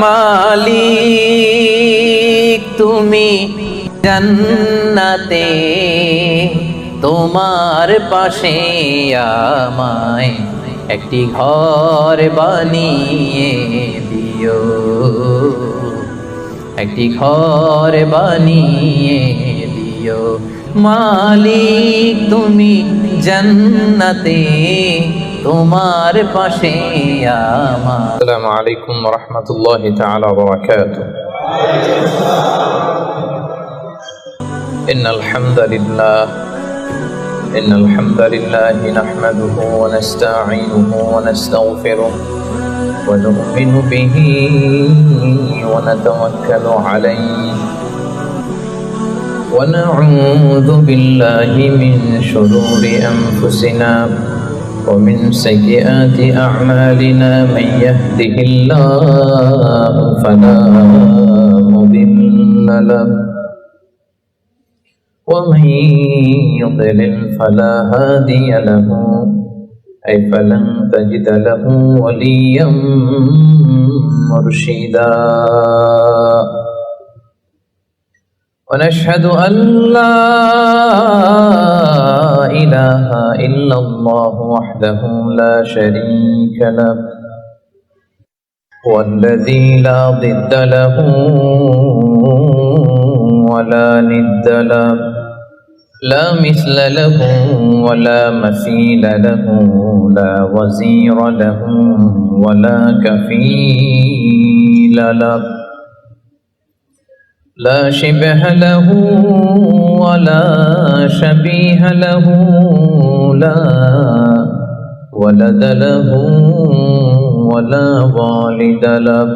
মালিক তুমি জান্নাতে, তোমার পাশে আমায় একটি ঘর বানিয়ে দিও, একটি ঘর বানিয়ে দিও। মালিক তুমি জান্নাতে, তোমার পাশে আমার। আসসালামু আলাইকুম ওয়া রাহমাতুল্লাহি তাআলা ওয়া বারাকাতুহু। ইন্নাল হামদালিল্লাহি নাহমাদুহু ওয়া নাস্তাঈনুহু ওয়া নাস্তাগফিরুহু ওয়া নু'মিnu বিহি ওয়া নাতাওয়াক্কালু আলাইহি ওয়া না'উযু বিল্লাহি মিন শুরুরি আনফুসিনা ومن سيئات أعمالنا من يهده الله فلا مضل له ومن يضلل فلا هادي له أي فلن تجد له وليا مرشدا ونشهد أن لا إله إلا الله وحده لا شريك له والذي لا ضد له ولا ند له لا مثل له ولا مثيل له لا وزير له ولا كفيل له لا شبه له ولا شبيه له لا ولد له ولا والد له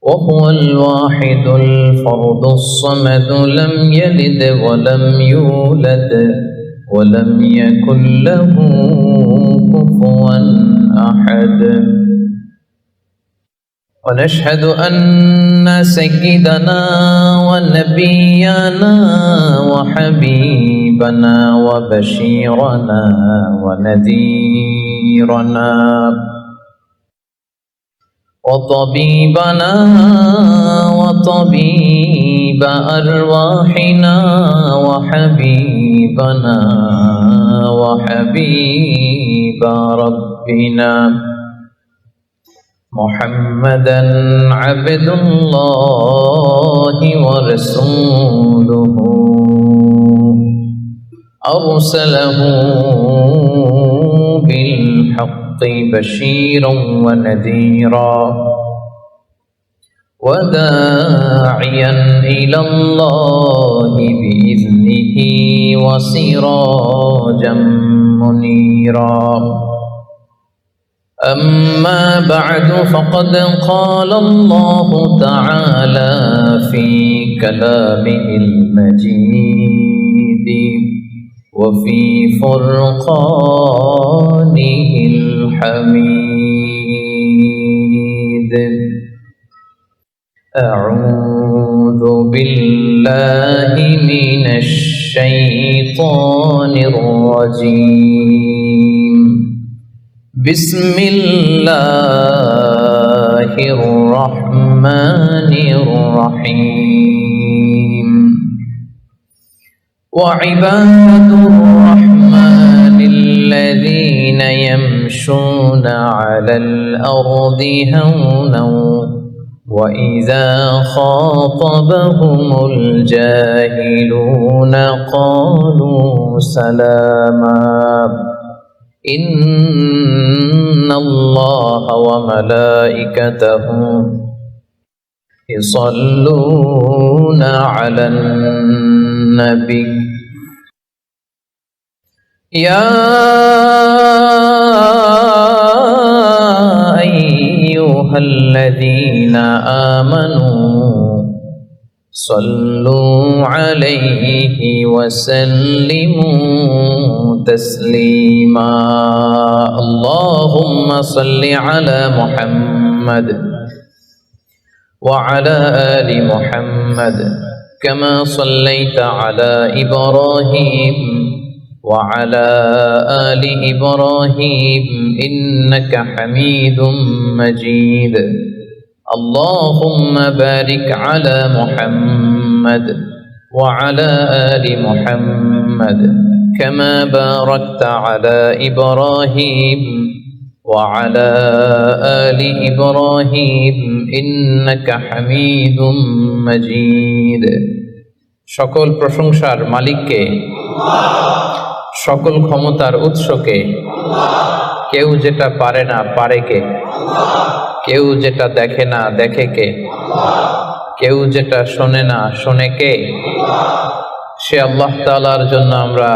وهو الواحد الفرد الصمد لم يلد ولم يولد ولم يكن له كفوا أحد ونشهد أن سيدنا ونبينا وحبيبنا وبشيرنا ونذيرنا وطبيبنا وطبيب أرواحنا وحبيبنا وحبيب ربنا محمدا عبد الله ورسوله أرسله بالحق بشيرا ونذيرا وداعيا إلى الله بإذنه وسراجا منيرا أما بعد فقد قال الله تعالى في كلامه المجيد وفي فرقانه الحميد أعوذ بالله من الشيطان الرجيم بسم الله الرحمن الرحيم وعباد الرحمن الذين يمشون على الأرض هونا وإذا خاطبهم الجاهلون قالوا سلاما إن الله وملائكته يصلون على النبي يا أيها الذين آمنوا صلوا عليه وسلموا تسليما اللهم صل على محمد وعلى آل محمد كما صليت على إبراهيم وعلى آل إبراهيم إنك حميد مجيد اللهم بارك على محمد وعلى آل محمد كما باركت على إبراهيم وعلى آل إبراهيم إنك حميد مجيد সকল প্রশংসার মালিককে সকল ক্ষমতার উৎসকে কেউ যেটা পারে না পারে কে কেউ যেটা দেখে না দেখে কে কেউ যেটা শোনে না শোনে কে সে আল্লাহ তাআলার জন্য আমরা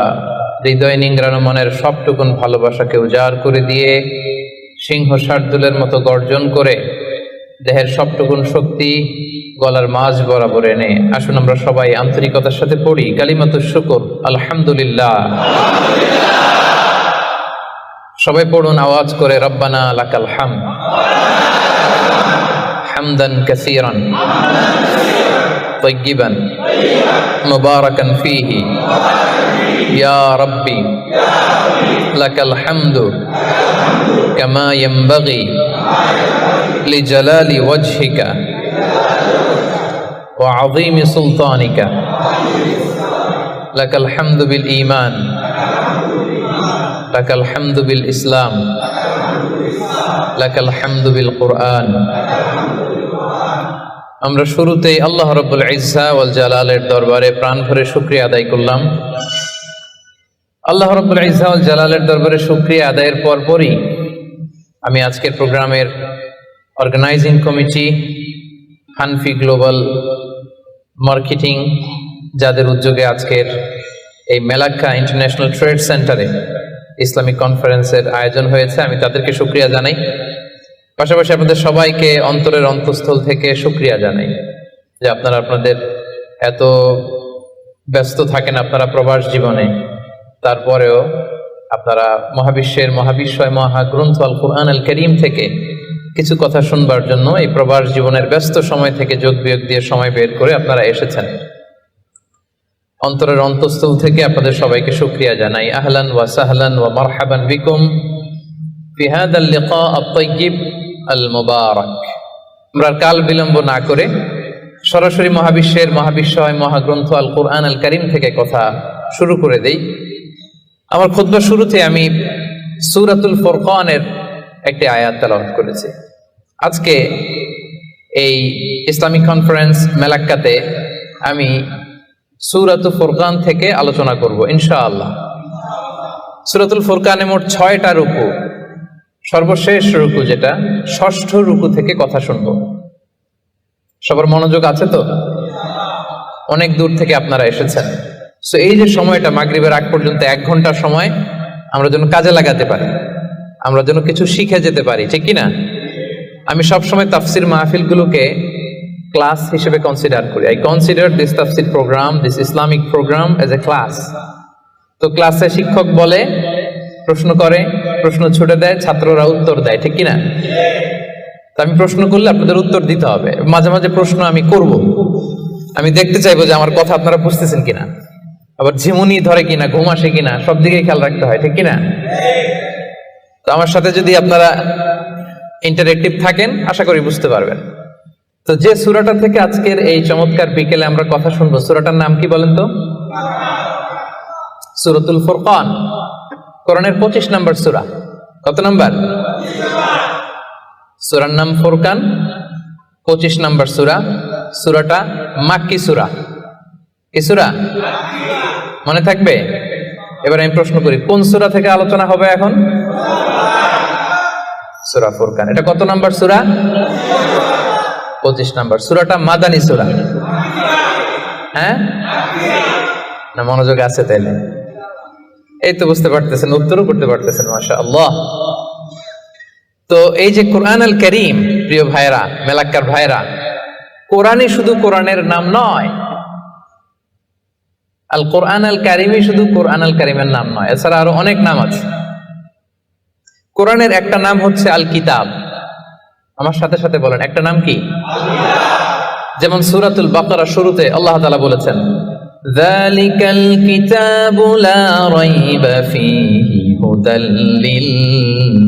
হৃদয় নিংড়ানো মনের সবটুকুন ভালোবাসাকে উজাড় করে দিয়ে সিংহ শার্দুলের মতো গর্জন করে দেহের সবটুকুন শক্তি গলার মাঝ বরাবর এনে আসুন আমরা সবাই আন্তরিকতার সাথে পড়ি কালিমাতুশ শুকর আলহামদুলিল্লাহ। সবাই পড়ুন আওয়াজ করে রব্বানা লাকাল হামদ হামদান কাসীরান তাইয়িবান মুবারাকান ফীহি ইয়া রাব্বি লাকাল হামদু কামা ইয়ানবাগি লিজালালি ওয়াজহিকা ওয়া আযীমি সুলতানিকা লাকাল হামদু বিল ঈমান লাকাল হামদু বিল ইসলাম লাকাল হামদু বিল কুরআন। আমরা শুরুতেই আল্লাহ রাব্বুল ইজ্জা ওয়াল জালালের দরবারে প্রাণ ভরে শুকরিয়া আদায় করলাম। আল্লাহ রাব্বুল ইজ্জা ওয়াল জালালের দরবারে শুকরিয়া আদায়ের পরপরই আমি আজকের প্রোগ্রামের organising committee Hanfi global marketing যাদের উদ্যোগে আজকের এই মেলাক্কা ইন্টারন্যাশনাল ট্রেড সেন্টারে ইসলামিক কনফারেন্সের আয়োজন হয়েছে, আমি তাদেরকে শুকরিয়া জানাই। পাশাপাশি আপনাদের সবাইকে অন্তরের অন্তঃস্থল থেকে শুকরিয়া জানাই যে আপনারা আপনাদের এত ব্যস্ত থাকেন আপনারা প্রবাস জীবনে, তারপরেও আপনারা মহাবিশ্বের মহাবিশ্বয় মহাগ্রন্থ আল কুরআন আল কারীম থেকে কিছু কথা শুনবার জন্য এই প্রবাস জীবনের ব্যস্ত সময় থেকে যোগ বিয়োগ দিয়ে সময় বের করে আপনারা এসেছেন। অন্তরের অন্তঃস্থল থেকে আপনাদের সবাইকে শুকরিয়া জানাই। আহলান ওয়া সাহলান ওয়া মারহাবান বিকুম ফি হাদাল লিকা আত-তাইয়িব আল মুবারাক। আমরা কাল বিলম্ব না করে সরাসরি মহাবিশ্বের মহাবিশ্বয় মহাগ্রন্থ আল কুরআন আল কারীম থেকে কথা শুরু করে দেই। আমার খুতবার শুরুতে আমি সূরাতুল ফুরকানের একটি আয়াত তেলাওয়াত করেছি। আজকে এই ইসলামিক কনফারেন্স মেলাক্কাতে আমি সূরাতুল ফুরকান থেকে আলোচনা করব ইনশাআল্লাহ। সূরাতুল ফুরকানে মোট 6টা রুকু, সর্বশেষ রুকু যেটা ষষ্ঠ রুকু থেকে কথা শুনব। সবার মনোযোগ আছে তো? অনেক দূর থেকে আপনারা এসেছেন, সো এই যে সময়টা মাগরিবের আগ পর্যন্ত 1 ঘন্টা সময় আমরা যেন কাজে লাগাতে পারি, আমরা যেন কিছু শিখে যেতে পারি, ঠিক কিনা? আমি সবসময় তাফসির মাহফিলগুলোকে ক্লাস হিসেবে কনসিডার করি। আই কনসিডার দিস তাফসির program, this Islamic program as a class. তো ক্লাসে শিক্ষক বলে, প্রশ্ন করে, প্রশ্ন ছুটে দেয়, ছাত্ররা উত্তর দেয়, ঠিক কিনা? তো আমি প্রশ্ন করলে আপনাদের উত্তর দিতে হবে। মাঝে মাঝে প্রশ্ন আমি করব, আমি দেখতে চাইবো যে আমার কথা আপনারা বুঝতেছেন কিনা, আবার ঝিমুনি ধরে কিনা, ঘুম আসে কিনা, সব দিকে খেয়াল রাখতে হয়, ঠিক কিনা? তো আমার সাথে যদি আপনারা ইন্টারেক্টিভ থাকেন আশা করি বুঝতে পারবেন। তো যে সূরাটা থেকে আজকের এই চমৎকার বিকেলে আমরা কথা শুনবো, সূরাটার নাম কি বলেন তো? সূরাতুল ফুরকান, কোরআনের 25 নম্বর সূরা। কত নম্বর? সূরার নাম ফুরকান, 25 নম্বর সূরা। সূরাটা মাক্কি সূরা। কি সূরা? মনে থাকবে? এবার আমি প্রশ্ন করি, কোন সূরা থেকে আলোচনা হবে এখন? সূরা ফুরকান। এটা কত নম্বর সূরা? 25 নম্বর। সূরাটা মাদানী সূরা। হ্যাঁ না, মনোযোগ আছে তাইলে? এই তো বুঝতে পারতেছেন, উত্তরও করতে পারতেছেন, মাশাআল্লাহ। তো এই যে কোরআন আল কারীম, প্রিয় ভাইরা, মেলাক্কার ভাইরা, কোরআনই শুধু কোরআনের নাম নয়, আল কোরআন আল কারীমই শুধু কোরআন আল কারীমের নাম নয়, এছাড়া আরো অনেক নাম আছে। কোরআনের একটা নাম হচ্ছে আল কিতাব। আমার সাথে সাথে বলেন, একটা নাম কি? যেমন সূরাতুল বাকারা শুরুতে আল্লাহ তাআলা বলেছেন, যালিকাল কিতাবু লা রাইবা ফীহি হুদাল লিল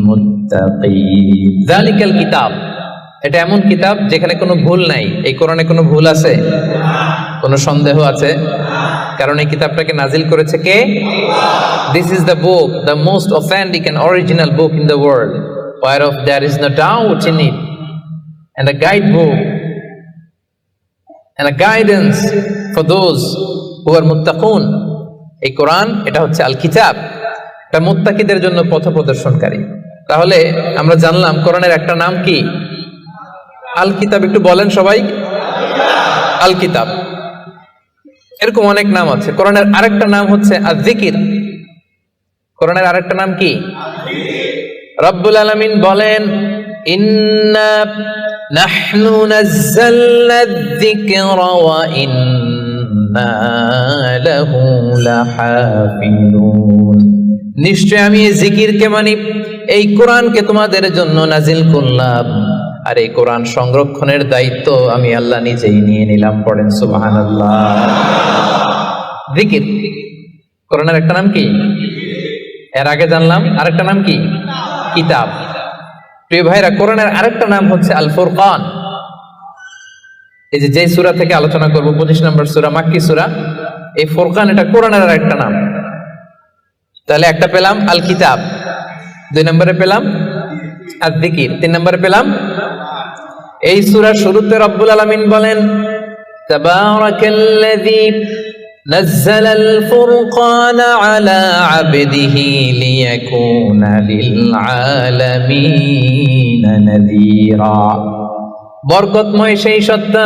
মুত্তাকিন। যালিকাল কিতাব, এটা এমন কিতাব যেখানে কোনো ভুল নাই। এই কোরআনে কোনো ভুল আছে? কোনো সন্দেহ আছে? কারণ এই কিতাবটাকে নাজিল করেছে কে? This is the book, the most authentic and original book in the world, whereof there is no doubt in it, and a guidebook and a guidance for those who are muttaqun. এই কোরআন এটা হচ্ছে আল কিতাব, এটা মুত্তাকিদের জন্য পথ প্রদর্শনকারী। তাহলে আমরা জানলাম কোরআনের একটা নাম কি? আল কিতাব। একটু বলেন সবাই, আল কিতাব। এরকম অনেক নাম আছে। কোরআনের আরেকটা নাম হচ্ছে আয-যিকির। কোরআনের আরেকটা নাম কি? রব্বুল আলামিন বলেন, ইন্না নাহনু নাযালনা আয-যিকরা ওয়া ইন্না লাহু লাহাফিজুন। নিশ্চয় আমি এই জিকিরকে মানি, এই কোরআনকে তোমাদের জন্য নাজিল করলাম, আর এই কোরআন সংরক্ষণের দায়িত্ব আমি আল্লাহ নিজেই নিয়ে নিলাম। পড়েন সুবহানাল্লাহ। জিকির, কোরআনের একটা নাম কি? এর আগে জানলাম আরেকটা নাম কি? কিতাব। প্রিয় ভাইরা, কোরআনের আরেকটা নাম হচ্ছে আল ফুরকান। এই যে সূরা থেকে আলোচনা করব, 25 নম্বর সূরা, মাক্কি সূরা, এই ফুরকান এটা কোরআনের আরেকটা নাম। তাহলে একটা পেলাম আল কিতাব, 2 নম্বরে পেলাম আয-যিকির, 3 নম্বরে পেলাম। এই সূরার শুরুতে রব্বুল আলামিন বলেন, তাবারাকাল্লাযী নাযালাল ফুরকানা আলা আবদিহি লিয়াকুনা লিল আলামিন নাযীরা। বরকতময় সেই সত্তা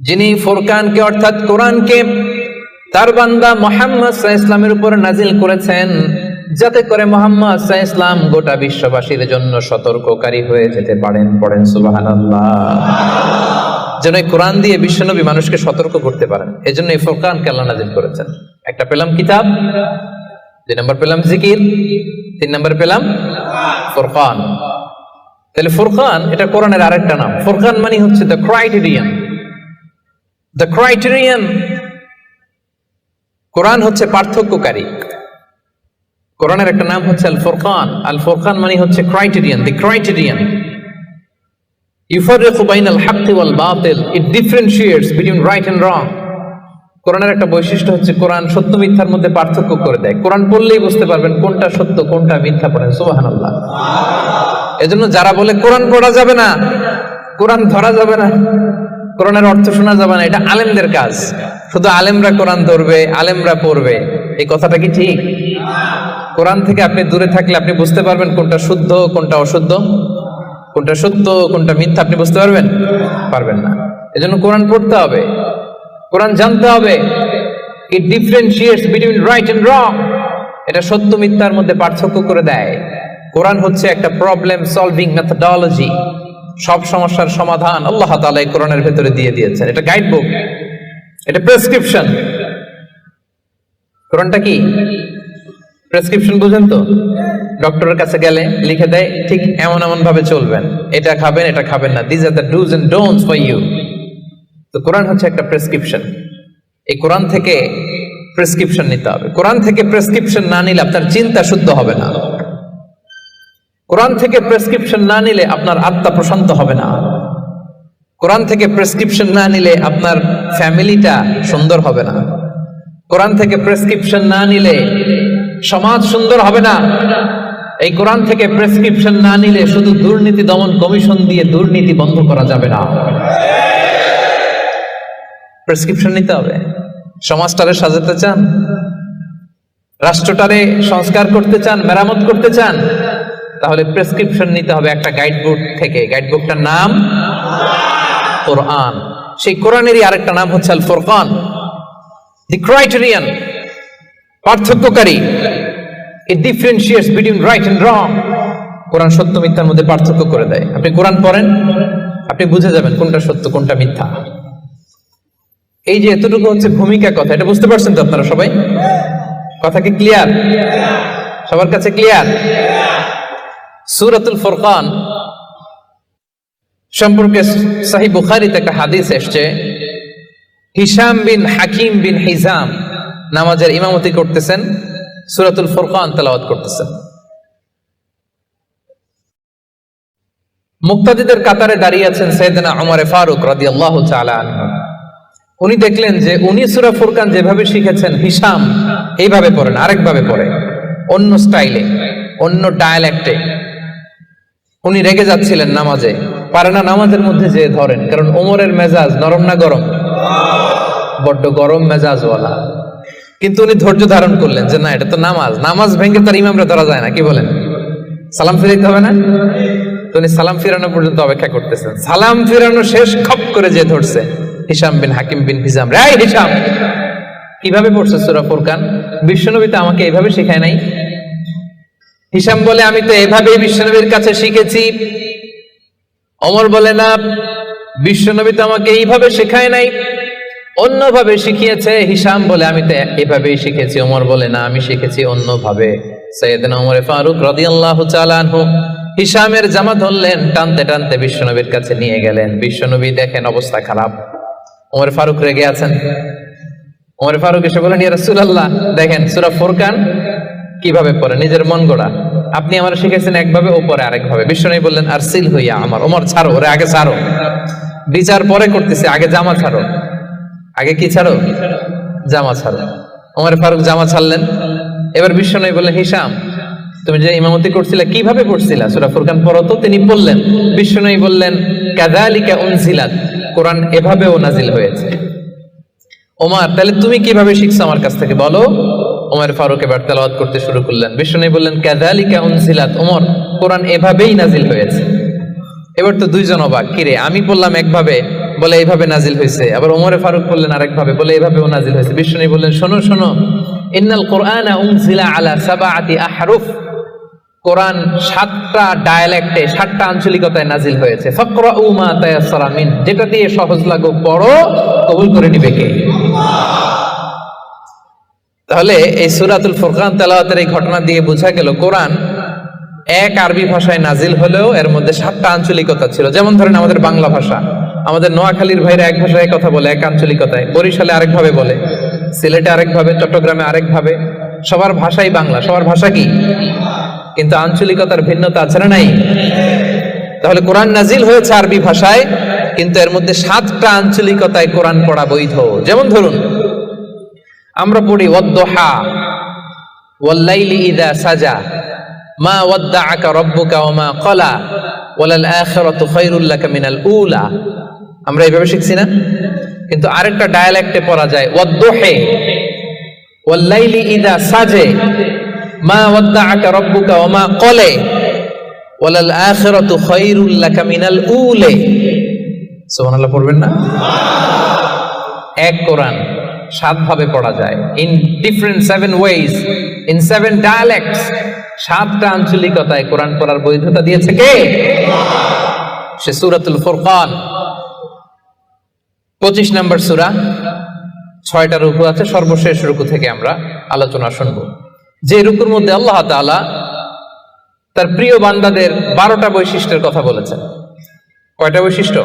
যিনি ফুরকানকে অর্থাৎ কোরআনকে তার বান্দা মুহাম্মদ সাল্লাল্লাহু আলাইহি ওয়াসাল্লামের উপর নাজিল করেছেন, যাতে করে মুহাম্মদ সাল্লাল্লাহু আলাইহি ওয়াসাল্লাম গোটা বিশ্ববাসীর জন্য সতর্ককারী হয়ে যেতে পারেন। পড়েন সুবহানাল্লাহ। যেন এই কোরআন দিয়ে বিশ্বনবী মানুষকে সতর্ক করতে পারেন, এজন্য এই ফুরকানকে আল্লাহ নাজিল করেছেন। একটা পেলাম কিতাব, 2 নম্বর পেলাম জিকির, 3 নম্বর পেলাম ফুরকান। তাহলে ফুরকান এটা কোরআনের আরেকটা নাম। ফুরকান মানে হচ্ছে দ্য ক্রাইটেরিয়ান। দ্য ক্রাইটেরিয়ান, কোরআন হচ্ছে পার্থক্যকারী। কোরআনের একটা নাম হচ্ছে আল ফুরকান। আল ফুরকান মানে হচ্ছে ক্রাইটেরিয়ান, দি ক্রাইটেরিয়ান। ইউফাররিকু বাইনাল হাক্কি ওয়াল বাতিল, it differentiates between right and wrong. কোরআনের একটা বৈশিষ্ট্য হচ্ছে কোরআন সত্য মিথ্যার মধ্যে পার্থক্য করে দেয়। কোরআন পড়লেই বুঝতে পারবেন কোনটা সত্য কোনটা মিথ্যা। পড়েন সুবহানাল্লাহ। এজন্য যারা বলে কোরআন পড়া যাবে না, কোরআন ধরা যাবে না, কোরআনের অর্থ শোনা যাবে না, এটা আলেমদের কাজ। শুধু আলেমরা কোরআন ধরবে, আলেমরা পড়বে, এই কথাটা কি ঠিক? কোরআন থেকে আপনি দূরে থাকলে আপনি বুঝতে পারবেন কোনটা শুদ্ধ কোনটা অশুদ্ধ, কোনটা সত্য কোনটা মিথ্যা আপনি বুঝতে পারবেন না। এজন্য কোরআন পড়তে হবে, কোরআন জানতে হবে। It differentiates between right and wrong, এটা সত্য মিথ্যার মধ্যে পার্থক্য করে দেয়। কোরআন হচ্ছে একটা প্রবলেম সলভিং মেথডোলজি। সব সমস্যার সমাধান আল্লাহ তাআলা এই কোরআনের ভেতরে দিয়ে দিয়েছেন। এটা গাইড বুক, এটা প্রেসক্রিপশন। কোরআনটা কি প্রেসক্রিপশন? বুঝেন তো? ডক্টরের কাছে গেলে লিখে দেয় ঠিক এমন এমন ভাবে চলবেন, এটা খাবেন এটা খাবেন না, this are the dos and don'ts for you. তো কোরআন হচ্ছে একটা প্রেসক্রিপশন। এই কোরআন থেকে প্রেসক্রিপশন নিতে হবে। কোরআন থেকে প্রেসক্রিপশন না নিলে আপনার চিন্তা শুদ্ধ হবে না। কোরআন থেকে প্রেসক্রিপশন না নিলে আপনার আত্মা প্রশান্ত হবে না। কোরআন থেকে প্রেসক্রিপশন না নিলে আপনার ফ্যামিলিটা সুন্দর হবে না। কোরআন থেকে প্রেসক্রিপশন না নিলে সমাজ সুন্দর হবে না। এই কোরআন থেকে প্রেসক্রিপশন না নিলে শুধু দুর্নীতি দমন কমিশন দিয়ে দুর্নীতি বন্ধ করা যাবে না। প্রেসক্রিপশন নিতে হবে। সমাজটারে সাজাতে চান, রাষ্ট্রটারে সংস্কার করতে চান, মেরামত করতে চান, তাহলে প্রেসক্রিপশন নিতে হবে একটা গাইডবুক থেকে। গাইডবুকটার নাম কোরআন। সেই কোরআনেরই আরেকটা নাম হচ্ছে আল ফুরকান, দি ক্রাইটেরিয়ান, পার্থক্যকারী। It differentiates between right and wrong. Quran সত্য মিথ্যার মধ্যে পার্থক্য করে দেয়। আপনি কোরআন পড়েন, আপনি বুঝে যাবেন কোনটা সত্য কোনটা মিথ্যা। এই যে এতটুকু হচ্ছে ভূমিকা কথা, এটা বুঝতে পারছেন তো আপনারা সবাই? কথা কি ক্লিয়ার? সবার কাছে ক্লিয়ার? সূরাতুল ফুরকান সম্পর্কে সহিহ বুখারীতে একটা হাদিস এসেছে। হিশাম বিন হাকিম বিন হিজাম নামাজের ইমামতি করতেছেন, সূরাতুল ফুরকান তেলাওয়াত করতেছেন। মুক্তাদিদের কাতারে দাঁড়িয়ে আছেন সাইয়েদনা ওমর ফারুক রাদিয়াল্লাহু তাআলা আনহু। উনি দেখলেন যে উনি সূরা ফুরকান যেভাবে শিখেছেন হিশাম এইভাবে পড়েন, আরেকভাবে পড়ে, অন্য স্টাইলে, অন্য ডায়ালেক্টে। উনি রেগে যাচ্ছিলেন নামাজে, পারে না নামাজের মধ্যে যে ধরেন, কারণ ওমরের মেজাজ নরম না গরম? বড্ড গরম মেজাজওয়ালা। কিন্তু উনি ধৈর্য ধারণ করলেন যে না, এটা তো নামাজ, নামাজ ভেঙে তার ইমামরা ধরা যায় না, কি বলেন? সালাম ফিরাইতে হবে না? তো উনি সালাম ফিরানো পর্যন্ত অপেক্ষা করতেছেন। সালাম ফিরানো শেষ, খপ করে যে ধরছে হিশাম বিন হাকিম বিন হিজাম। রে হিশাম, কিভাবে পড়ছে সূরা ফুরকান? বিশ্বনবী তো আমাকে এইভাবে শেখায় নাই। হিশাম বলে আমি তো এভাবেই বিশ্বনবীর কাছে শিখেছি। ওমর বলে না, বিশ্বনবী তো আমাকে এইভাবে শেখায় নাই, অন্যভাবে শিখিয়েছে। হিশাম বলে আমি তো এভাবেই শিখেছি। ওমর বলে না, আমি শিখেছি অন্যভাবে। সাইয়েদনা ওমর ফারুক রাদিয়াল্লাহু তাআলা আনহু হিশামের জামা ধরলেন, টানতে টানতে বিশ্বনবীর কাছে নিয়ে গেলেন। বিশ্বনবী দেখেন অবস্থা খারাপ, ওমর ফারুক রেগে আছেন। ওমর ফারুক এসে বলেন, ইয়া রাসূলুল্লাহ, দেখেন সূরা ফুরকান কিভাবে পড়ে, নিজের মন গড়া। আপনি আমার শিখেছেন একভাবে, ও পরে আরেকভাবে। বিশ্বনবী বললেন, আরসিল হইয়া আমার, ওমর ছাড়ো, ওরে আগে ছাড়ো, বিচার পরে করতেছে, আগে জামা ছাড়ো। আগে কি ছাড়ো? জামা ছাড়ো। ওমর ফারুক জামা ছাড়লেন। এবার বিশ্বনবী বললেন, হিশাম, তুমি যে ইমামতি করছিলে কিভাবে পড়ছিলা? সূরা ফুরকান পড়ো তো। তিনি পড়লেন। বিশ্বনবী বললেন, কাযালিকা উনজিলাত, কোরআন এভাবেও নাজিল হয়েছে। ওমর, তাহলে তুমি কিভাবে শিখছো আমার কাছ থেকে বলো। ওমর ফারুক এবার তেলাওয়াত করতে শুরু করলেন। বিশ্বনবী বললেন, কাযালিকা উনজিলাত, ওমর, কোরআন এভাবেই নাজিল হয়েছে। এবার তো দুইজন অবাক, কিরে, আমি বললাম একভাবে, বলে এইভাবে নাজিল হয়েছে। আবার ওমর ফারুক বললেন আরেকভাবে, বলে এইভাবেও নাজিল হয়েছে। বিশ্বনবী বললেন, শোনো শোনো, ইন্নাল কোরআনা উনজিলা আলা সাবআতি আহরুফ, কোরআন 7টা ডায়ালেক্টে, 7টা আঞ্চলিকতায় নাজিল হয়েছে। ফাকরাউ মা তায়াসসারা মিন, যেটা দিয়ে সহজ লাগুক পড়ো, কবুল করে নিবে কে? তাহলে এই সূরাতুল ফুরকান তেলাওয়াতের এই ঘটনা দিয়ে বোঝা গেল কোরআন এক আরবি ভাষায় নাজিল হলেও এর মধ্যে 7টা আঞ্চলিকতা ছিল। যেমন ধরেন আমাদের বাংলা ভাষা, আমাদের নোয়াখালীর ভাইরা এক ভাষায় কথা বলে, এক আঞ্চলিকতায়, বরিশালে আরেকভাবে বলে, সিলেটে আরেকভাবে, চট্টগ্রামে আরেকভাবে। সবার ভাষাই বাংলা, সবার ভাষা কি? কিন্তু আঞ্চলিকতার ভিন্নতা আছে না নাই? তাহলে কোরআন নাজিল হয়েছে আরবি ভাষায়, কিন্তু এর মধ্যে 7টা আঞ্চলিকতায় কোরআন পড়া বৈধ। যেমন ধরুন আমরা পড়ি ওয়াদ-দুহা ওয়াল-লাইলি ইযা সাজা মা ওয়াদ্দাআকা রাব্বুকা ওয়া মা ক্বালা ওয়ালাল আখিরাতু খায়রুল লাকা মিনাল উলা। আমরা এইভাবে শিখছি না? কিন্তু আরেকটা ডায়ালেক্টে পড়া যায় ওয়াদ-দুহি ওয়াল-লাইলি ইযা সাজে মা ওয়াদ্দাআকা রাব্বুকা ওয়া মা ক্বালা ওয়ালাল আখিরাতু খায়রুল লাকা মিনাল উলা। সুবহানাল্লাহ পড়বেন না? এক কোরআন 7 ভাবে পড়া যায়, in different 7 ways, in 7 dialects. 7টা আঞ্চলিকতায় কোরআন পড়ার বৈধতা দিয়েছে কে? সে সূরাতুল ফুরকান 25 নম্বর সূরা, 6টা রুকু আছে। সর্বশেষ রুকু থেকে আমরা আলোচনা শুনবো, যে রুকুর মধ্যে আল্লাহ তাআলা তার প্রিয় বান্দাদের 12টা বৈশিষ্ট্যের কথা বলেছেন। কয়টা বৈশিষ্ট্য?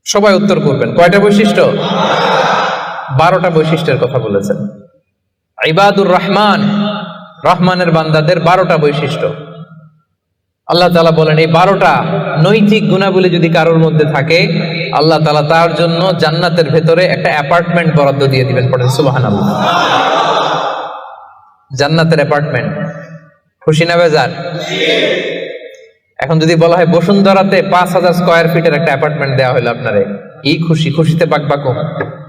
সবাই উত্তর করবেন, কয়টা বৈশিষ্ট্য? 12টা বৈশিষ্ট্যের কথা বলেছেন। ইবাদুর রহমান, রহমানের বান্দাদের 12টা বৈশিষ্ট্য আল্লাহ তাআলা বলেন। এই 12টা নৈতিক গুণাবলী যদি কারোর মধ্যে থাকে, আল্লাহ তাআলা তার জন্য জান্নাতের ভেতরে একটা অ্যাপার্টমেন্ট বরাদ্দ দিয়ে দিবেন। পড়েন সুবহানাল্লাহ। জান্নাতের অ্যাপার্টমেন্ট, খুশি না বেজার? এখন যদি বলা হয় বসুন্ধরাতে 5000 স্কয়ার ফিটের একটা অ্যাপার্টমেন্ট দেওয়া হলো আপনারে, কি খুশি, খুশিতে বাকবাকুম।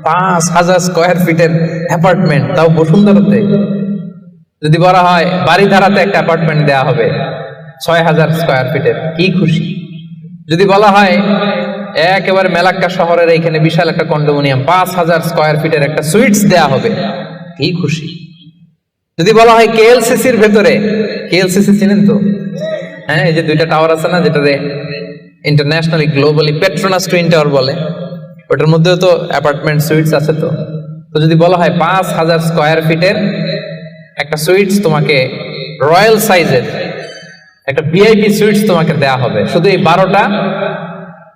5000 স্কয়ার ফিটের অ্যাপার্টমেন্ট, তাও বসুন্ধরাতে। যদি বলা হয় বাড়িধারাতে একটা অ্যাপার্টমেন্ট দেওয়া হবে 6000 স্কয়ার ফিটের, কি খুশি। যদি বলা হয় একেবারে মেলাক্কা শহরের এইখানে বিশাল একটা কন্ডোমিনিয়াম 5000 স্কয়ার ফিটের একটা সুইটস দেওয়া হবে, কি খুশি। যদি বলা হয় কেএলসিসির ভেতরে, কেএলসিসি চিনেন তো? হ্যাঁ, এই যে 2টা টাওয়ার আছে না, যেটাতে internationally globally Petronas twin tower বলে, ওটার মধ্যেও তো অ্যাপার্টমেন্ট সুইটস আছে। তো যদি বলা হয় 5000 স্কয়ার ফিটের একটা সুইটস তোমাকে, রয়্যাল সাইজের একটা ভিআইপি সুইটস তোমাকে দেয়া হবে, শুধু এই 12টা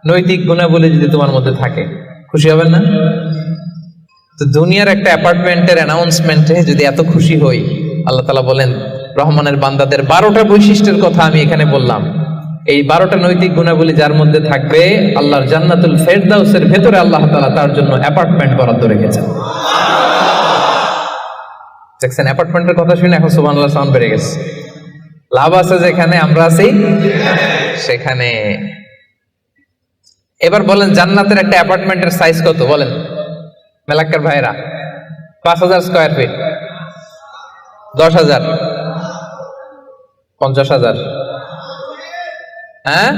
নৈতিক গুণাবলী যদি তোমার মধ্যে থাকে, খুশি হবেন না? তো দুনিয়ার একটা অ্যাপার্টমেন্টের অ্যানাউন্সমেন্টে যদি এত খুশি হই, আল্লাহ তাআলা বলেন রহমানের বান্দাদের 12টা বৈশিষ্ট্যের কথা আমি এখানে বললাম, এই 12টা নৈতিক গুণাবলী যার মধ্যে থাকবে, আল্লাহর জান্নাতুল ফেরদাউসের ভেতরে আল্লাহ তাআলা তার জন্য অ্যাপার্টমেন্ট বরাদ্দ রেখেছেন। দেখছেন, অ্যাপার্টমেন্টের কথা শুনে এখন সুবহানাল্লাহ সাউন্ড বেড়ে গেছে। লাভ আছে যেখানে আমরা আছি সেখানে। এবার বলেন, জান্নাতের একটা অ্যাপার্টমেন্টের সাইজ কত বলেন মেলাক্কার ভাইরা? 5,000 স্কয়ার ফিট, 10,000, 50,000? হ্যাঁ,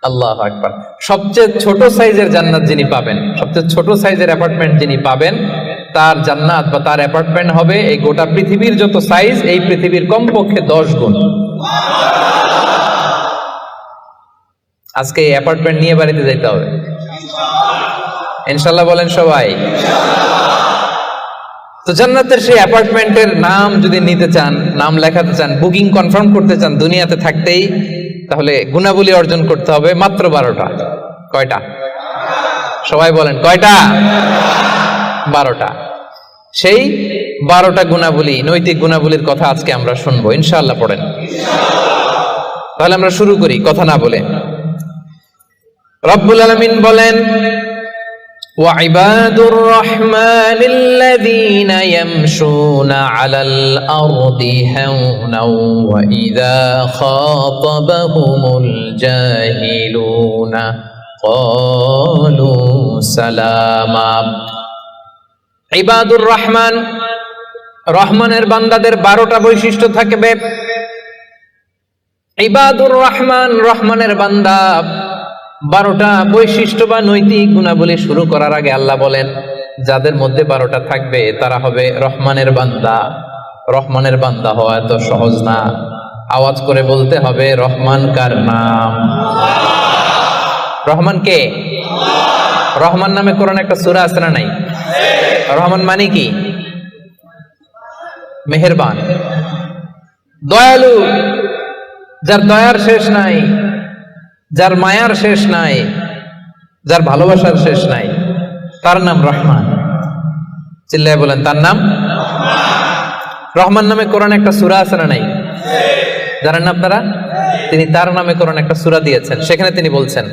আল্লাহু আকবার। সবচেয়ে ছোট সাইজের জান্নাত যিনি পাবেন, সবচেয়ে ছোট সাইজের অ্যাপার্টমেন্ট যিনি পাবেন, তার জান্নাত বা তার অ্যাপার্টমেন্ট হবে এই গোটা পৃথিবীর যত সাইজ, এই পৃথিবীর কমপক্ষে 10 গুণ। আজকে এই অ্যাপার্টমেন্ট নিয়ে বাড়িতে যাইতে হবে ইনশাআল্লাহ, বলেন সবাই। তো জান্নাতের সেই অ্যাপার্টমেন্টের নাম যদি নিতে চান, নাম লেখাতে চান, বুকিং কনফার্ম করতে চান দুনিয়াতে থাকতেই, তাহলে গুণাবলী অর্জন করতে হবে মাত্র 12টা। কয়টা? সবাই বলেন কয়টা? 12টা। সেই 12টা গুণাবলী, নৈতিক গুণাবলীর কথা আজকে আমরা শুনবো ইনশাআল্লাহ। পড়েন তাহলে আমরা শুরু করি কথা না বলে। রব্বুল আলামিন বলেন, وعباد الرحمن الذين يمشون على الأرض هونا وإذا خاطبهم الجاهلون قالوا سلاما। ইবাদুর রহমান, রহমানের বান্দাদের 12টা বৈশিষ্ট্য থাকবে। ইবাদুর রহমান, রহমানের বান্দা, 12টা বৈশিষ্ট্য বা নৈতিক গুণাবলী শুরু করার আগে আল্লাহ বলেন, যাদের মধ্যে 12টা থাকবে তারা হবে রহমানের বান্দা। রহমানের বান্দা হওয়া এত সহজ না। আওয়াজ করে বলতে হবে, রহমান কার নাম? রহমান কে? রহমান নামে কোরআনে একটা সূরা আছে না নাই? রহমান মানে কি? মেহেরবান, দয়ালু, যার দয়ার শেষ নাই, যার মায়ার শেষ নাই, যার ভালোবাসার শেষ নাই, তার নাম রহমান। চিল্লায় বলেন, তার নাম রহমান। নামে কোরআনে একটা সূরা আছে না নাই? জানেন না আপনারা? তিনি তার নামে কোরআনে একটা সূরা দিয়েছেন, সেখানে তিনি বলছেন,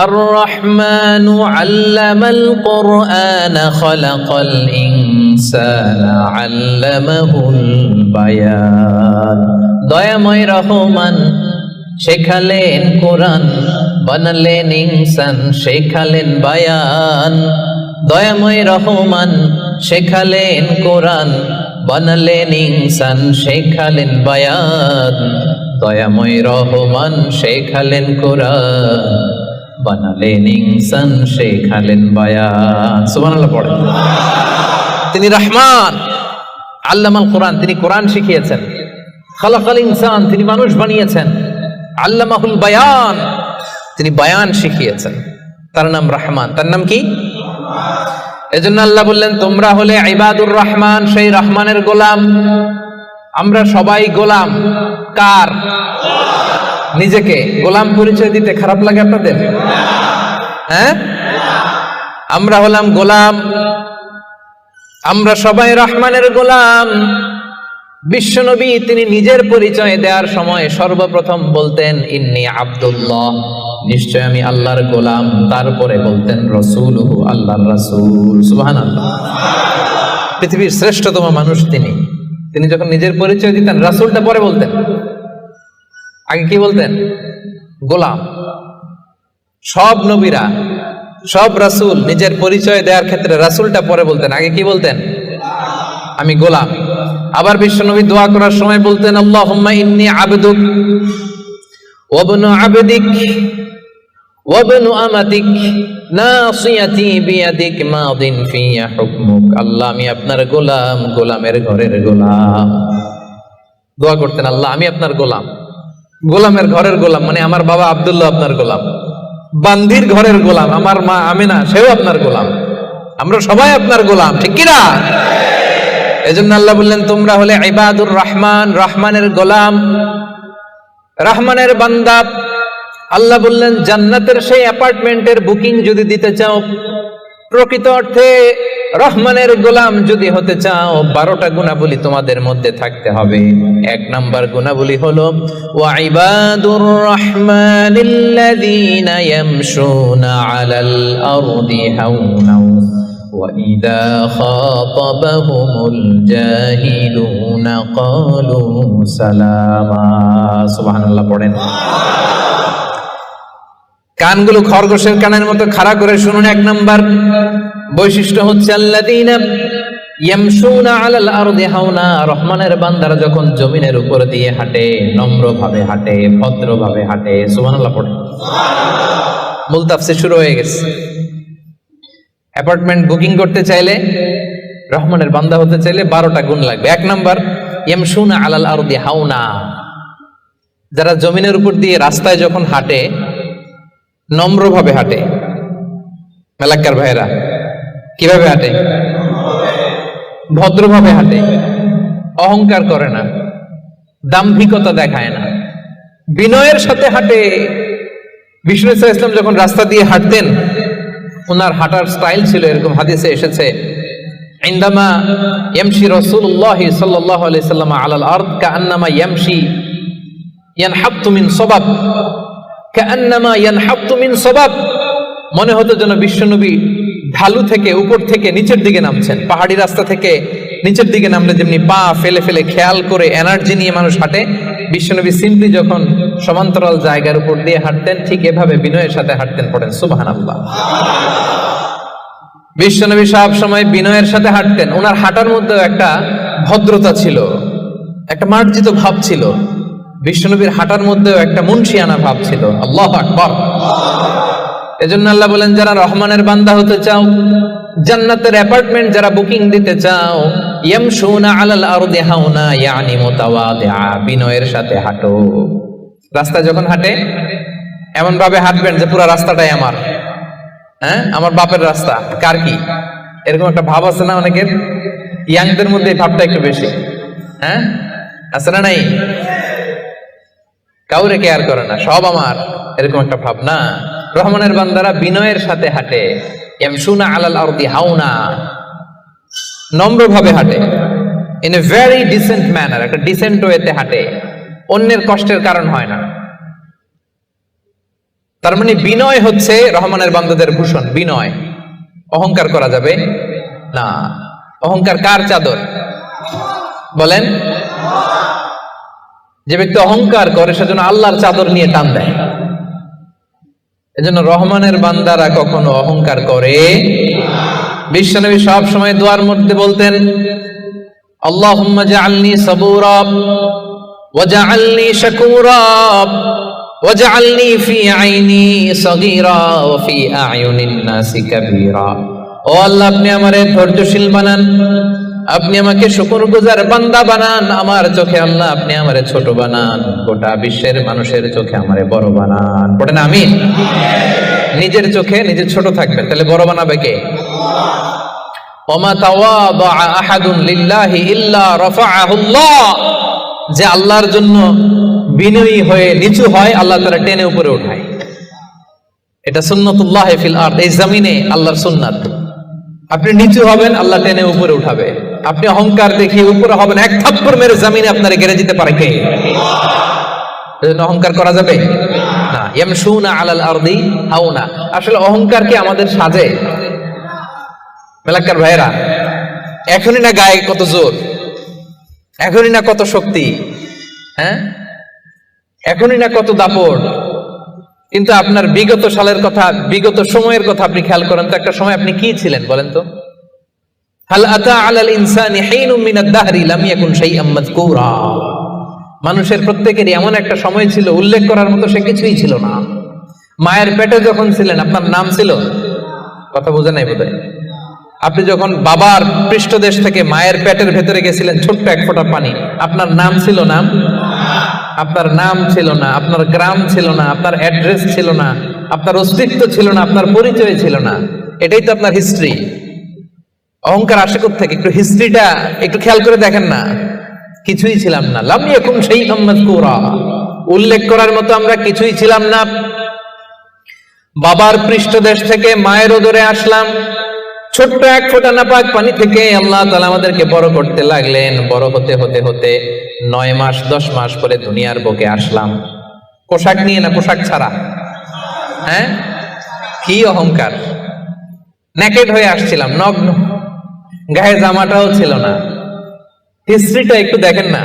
আর রহমানু আল্লামাল কুরআনা খালাকাল ইনসানা আল্লামাহুল বায়ান। দয়াময় রহমান শেখালেন কোরআন, বানালেন ইনসান, শেখালেন বায়ান। দয়াময় রহমান শেখালেন কোরআন, বানালেন ইনসান, শেখালেন বায়ান। দয়াময় রহমান শেখালেন কোরআন, বানালেন ইনসান, শেখালেন বায়ান। সুবহানাল্লাহ পড়েন। তিনি রহমান, আল্লামাল কোরআন, তিনি কোরআন শিখিয়েছেন। খালাকাল ইনসান, তিনি মানুষ বানিয়েছেন। আল্লামাহুল বায়ান, তিনি বায়ান শিখিয়েছেন। তার নাম রহমান। তার নাম কি? এজন্য আল্লাহ বললেন, তোমরা হলে ইবাদুর রহমান, সেই রহমানের গোলাম। আমরা সবাই গোলাম। কার? নিজেকে গোলাম পরিচয় দিতে খারাপ লাগে আপনাদের? হ্যাঁ, আমরা হলাম গোলাম। আমরা সবাই রহমানের গোলাম। বিশ্বনবী তিনি নিজের পরিচয় দেওয়ার সময় সর্বপ্রথম বলতেন, ইন্নী আব্দুল্লাহ, নিশ্চয় আমি আল্লাহর গোলাম। তারপরে বলতেন রাসূলুহু, আল্লাহর রাসূল। সুবহানাল্লাহ। পৃথিবীর শ্রেষ্ঠতম মানুষ তিনি। তিনি যখন নিজের পরিচয় দিতেন, রাসূলটা পরে বলতেন। আগে কি বলতেন? গোলাম। সব নবীরা, সব রাসূল নিজের পরিচয় দেওয়ার ক্ষেত্রে রাসূলটা পরে বলতেন, আগে কি বলতেন? আমি গোলাম। আবার বিশ্বনবী দোয়া করার সময় বলতেন, আল্লাহুম্মা ইন্নী আবদুক ওয়া ইবনু আবদিক ওয়া ইবনু আমাতিক নাসিয়াতি বিয়াদিক মাদিন ফিয়া হুকমুক। আল্লাহ, আমি আপনার গোলাম, গোলামের ঘরের গোলাম। দোয়া করতেন, আল্লাহ আমি আপনার গোলাম। গোলামের ঘরের গোলাম মানে আমার বাবা আব্দুল্লাহ আপনার গোলাম, বান্দির ঘরের গোলাম আমার মা আমিনা, সেও আপনার গোলাম। আমরা সবাই আপনার গোলাম, ঠিক কিনা? এজন্য আল্লাহ বললেন, তোমরা হলে ইবাদুর রহমান, রহমানের গোলাম, রহমানের বান্দা। আল্লাহ বললেন, জান্নাতের সেই অ্যাপার্টমেন্টের বুকিং যদি দিতে চাও, প্রকৃত অর্থে রহমানের গোলাম যদি হতে চাও 12টা গুণাবলী তোমাদের মধ্যে থাকতে হবে। 1 নাম্বার গুণাবলী হলো ওয়া ইবাদুর রাহমানিল্লাযীনা ইয়ামশুনা আলাল আরদি হাওনা ওয়া ইযা খাতাবাহুমুল জাহিলুনা ক্বালু সালামা। সুবহানাল্লাহ পড়েন। কানগুলো খরগোশের কানের মতো খাড়া করে শুনুন। 1 নাম্বার বৈশিষ্ট্য হচ্ছে আল্লাযীনা ইয়ামশুনা আলাল আরদি হাওনা, রহমানের বান্দারা যখন জমিনের উপর দিয়ে হাঁটে নম্রভাবে হাঁটে, ভদ্রভাবে হাঁটে। সুবহানাল্লাহ পড়ে। মূল তাফসীর শুরু হয়ে গেছে। অ্যাপার্টমেন্ট বুকিং করতে চাইলে, রহমানের বান্দা হতে চাইলে 12টা গুণ লাগবে। 1 নাম্বার ইয়ামশুনা আলাল আরদি হাওনা, যারা জমিনের উপর দিয়ে রাস্তায় যখন হাঁটে নম্রভাবে হাঁটে। মেলাক্কার ভাইরা কিভাবে হাঁটে? ভদ্রভাবে হাঁটে, অহংকার করে না, দাম্ভিকতা দেখায় না, বিনয়ের সাথে হাঁটে। বিষ্ণু সাল্লাল্লাহু আলাইহি ওয়াসাল্লাম যখন রাস্তা দিয়ে হাঁটতেন, ওনার হাঁটার স্টাইল ছিল এরকম, হাদিসে এসেছে ইনদামা ইয়ামশি রাসূলুল্লাহ সাল্লাল্লাহু আলাইহি ওয়াসাল্লাম আলাল আরদ কাআন্নামা ইয়ামশি ইয়ানহাত্তু মিন সাবাব, কাআন্নামা ইয়ানহাত্তু মিন সাবাব। মনে হতো যেন বিশ্বনবী ঢালু থেকে উপর থেকে নিচের দিকে নামছেন। পাহাড়ি রাস্তা থেকে নিচের দিকে নামলে যেমনি পা ফেলে ফেলে খেয়াল করে এনার্জি নিয়ে মানুষ হাঁটে, বিশ্বনবী সিম্পলি যখন সমান্তরাল জায়গার উপর দিয়ে হাঁটতেন, ঠিক এভাবে বিনয়ের সাথে হাঁটতেন। পড়েন সুবহানাল্লাহ। বিশ্বনবী সব সময় বিনয়ের সাথে হাঁটতেন। ওনার হাঁটার মধ্যে একটা ভদ্রতা ছিল, একটা মার্জিত ভাব ছিল। বিশ্বনবীর হাঁটার মধ্যেও একটা মুনশিয়ানা ভাব ছিল। আল্লাহু আকবার। এজন্য আল্লাহ বলেন, যারা রহমানের বান্দা হতে চাও, জান্নাতের অ্যাপার্টমেন্ট যারা বুকিং দিতে চাও, ইয়ামশুনা আলাল আরদি হাওনা ইয়ানি মুতাওয়াদিআ, বিনয়ের সাথে হাঁটো। রাস্তায় যখন হাঁটে এমন ভাবে হাঁটবেন যে পুরো রাস্তাটাই আমার, আমার বাপের রাস্তা, কার কি, এরকম একটা ভাব আছে না অনেকের? ইয়াংদের মধ্যে এই ভাবটা একটু বেশি, আছে না নাই? কাউরে কেয়ার করে না, সব আমার, এরকম একটা ভাব না। রহমানের বান্দারা বিনয়ের সাথে হাঁটে। ইয়ামশুনা আলাল আরদি হাওনা, নম্রভাবে হাঁটে, in a very dissent manner, একটা ডিসেন্ট ওয়েতে হাঁটে, অন্যের কষ্টের কারণ হয় না। তার মানে বিনয় হচ্ছে রহমানের বান্দাদের ভূষণ। বিনয়, অহংকার করা যাবে না। অহংকার কার চাদর বলেন? যে ব্যক্তি অহংকার করে সেজন্য আল্লাহর চাদর নিয়ে টান দেয়। এজন্য রহমানের বান্দারা কখনো অহংকার করে। বিশ্বনবী সব সময় দোয়ার মধ্যে বলতেন, আল্লাহুম্মা জাআলনি সাবুরা ওয়া জাআলনি শাকুরা ওয়া জাআলনি ফি আইনি সাগীরা ওয়া ফি আ'য়ুনিন নাসি কাবীরা। ও আল্লাহ, আপনি আমারে ধৈর্যশীল বানান, আপনি আমাকে শুকরগুজার বান্দা বানান, আমার চোখে আল্লাহ আপনি আমারে ছোট বানান, গোটা বিশ্বের মানুষের চোখে আমারে বড় বানান। পড়েন আমিন। নিজের চোখে নিজে ছোট থাকবেন, তাহলে বড় বানাবে কে? ওমা তাওয়াদা আহাদুন লিল্লাহি ইল্লা রাফাআহুল্লাহ, যে আল্লাহর জন্য বিনয়ী হয়ে নিচু হয়, আল্লাহ তাআলা টেনে উপরে উঠায়। এটা সুন্নাতুল্লাহ ফিল আরদ, এই জমিনে আল্লাহর সুন্নাত। আপনি নিচু হবেন, আল্লাহ টেনে উপরে উঠাবে। আপনি অহংকার দেখিয়ে উপরে হবেন, এক থাপ্পড় মেরে জমিনে আপনারে গেড়ে দিতে পারে কে? এজন্য অহংকার করা যাবে না। ইয়ামশুনা আলাল আরদি হাওনা। আসলে অহংকার কি আমাদের সাজে? মেলাক্কার ভাইরা, এখনই না গায়ে কত জোর, এখনই না কত শক্তি, এখনই না কত দাপট, কিন্তু আপনার বিগত সালের কথা, বিগত সময়ের কথা আপনি খেয়াল করেন তো। একটা সময় আপনি কি ছিলেন বলেন তো? হাল আতা আলাল ইনসানি হিনুম মিনাদ দাহরি লাম ইয়াকুন শাইআম মাযকুরা। মানুষের প্রত্যেকেরই এমন একটা সময় ছিল, উল্লেখ করার মতো সে কিছুই ছিল না। মায়ের পেটে যখন ছিলেন, আপনার নাম ছিল? কথা বোঝে নাই বোধহয়। আপনি যখন বাবার পৃষ্ঠদেশ থেকে মায়ের পেটের ভেতরে গেছিলেন, ছোট্ট এক ফোঁটা পানি, আপনার নাম ছিল? নাম আপনার নাম ছিল না, আপনার গ্রাম ছিল না, আপনার অ্যাড্রেস ছিল না, আপনার অস্তিত্ব ছিল না, আপনার পরিচয় ছিল না। এটাই তো আপনার হিস্ট্রি। অহংকার আসে কোত্থেকে? একটু হিস্ট্রিটা একটু খেয়াল করে দেখেন না। কিছুই ছিলাম না। লাম ইয়াকুন শাইআম মাযকুরা, উল্লেখ করার মতো আমরা কিছুই ছিলাম না। বাবার পৃষ্ঠদেশ থেকে মায়ের উদরে আসলাম, ছোট্ট এক ফোঁটা নাপাক পানি থেকে আল্লাহ তাআলা আমাদেরকে বড় করতে লাগলেন। বড় হতে হতে হতে 9 মাস 10 মাস পরে দুনিয়ার বুকে আসলাম। পোশাক নিয়ে না পোশাক ছাড়া? হ্যাঁ, কি অহংকার! নেকেড হয়ে আসছিলাম, নগ্ন, গায়ে জামাটাও ছিল না। হিস্ট্রিটা একটু দেখেন না,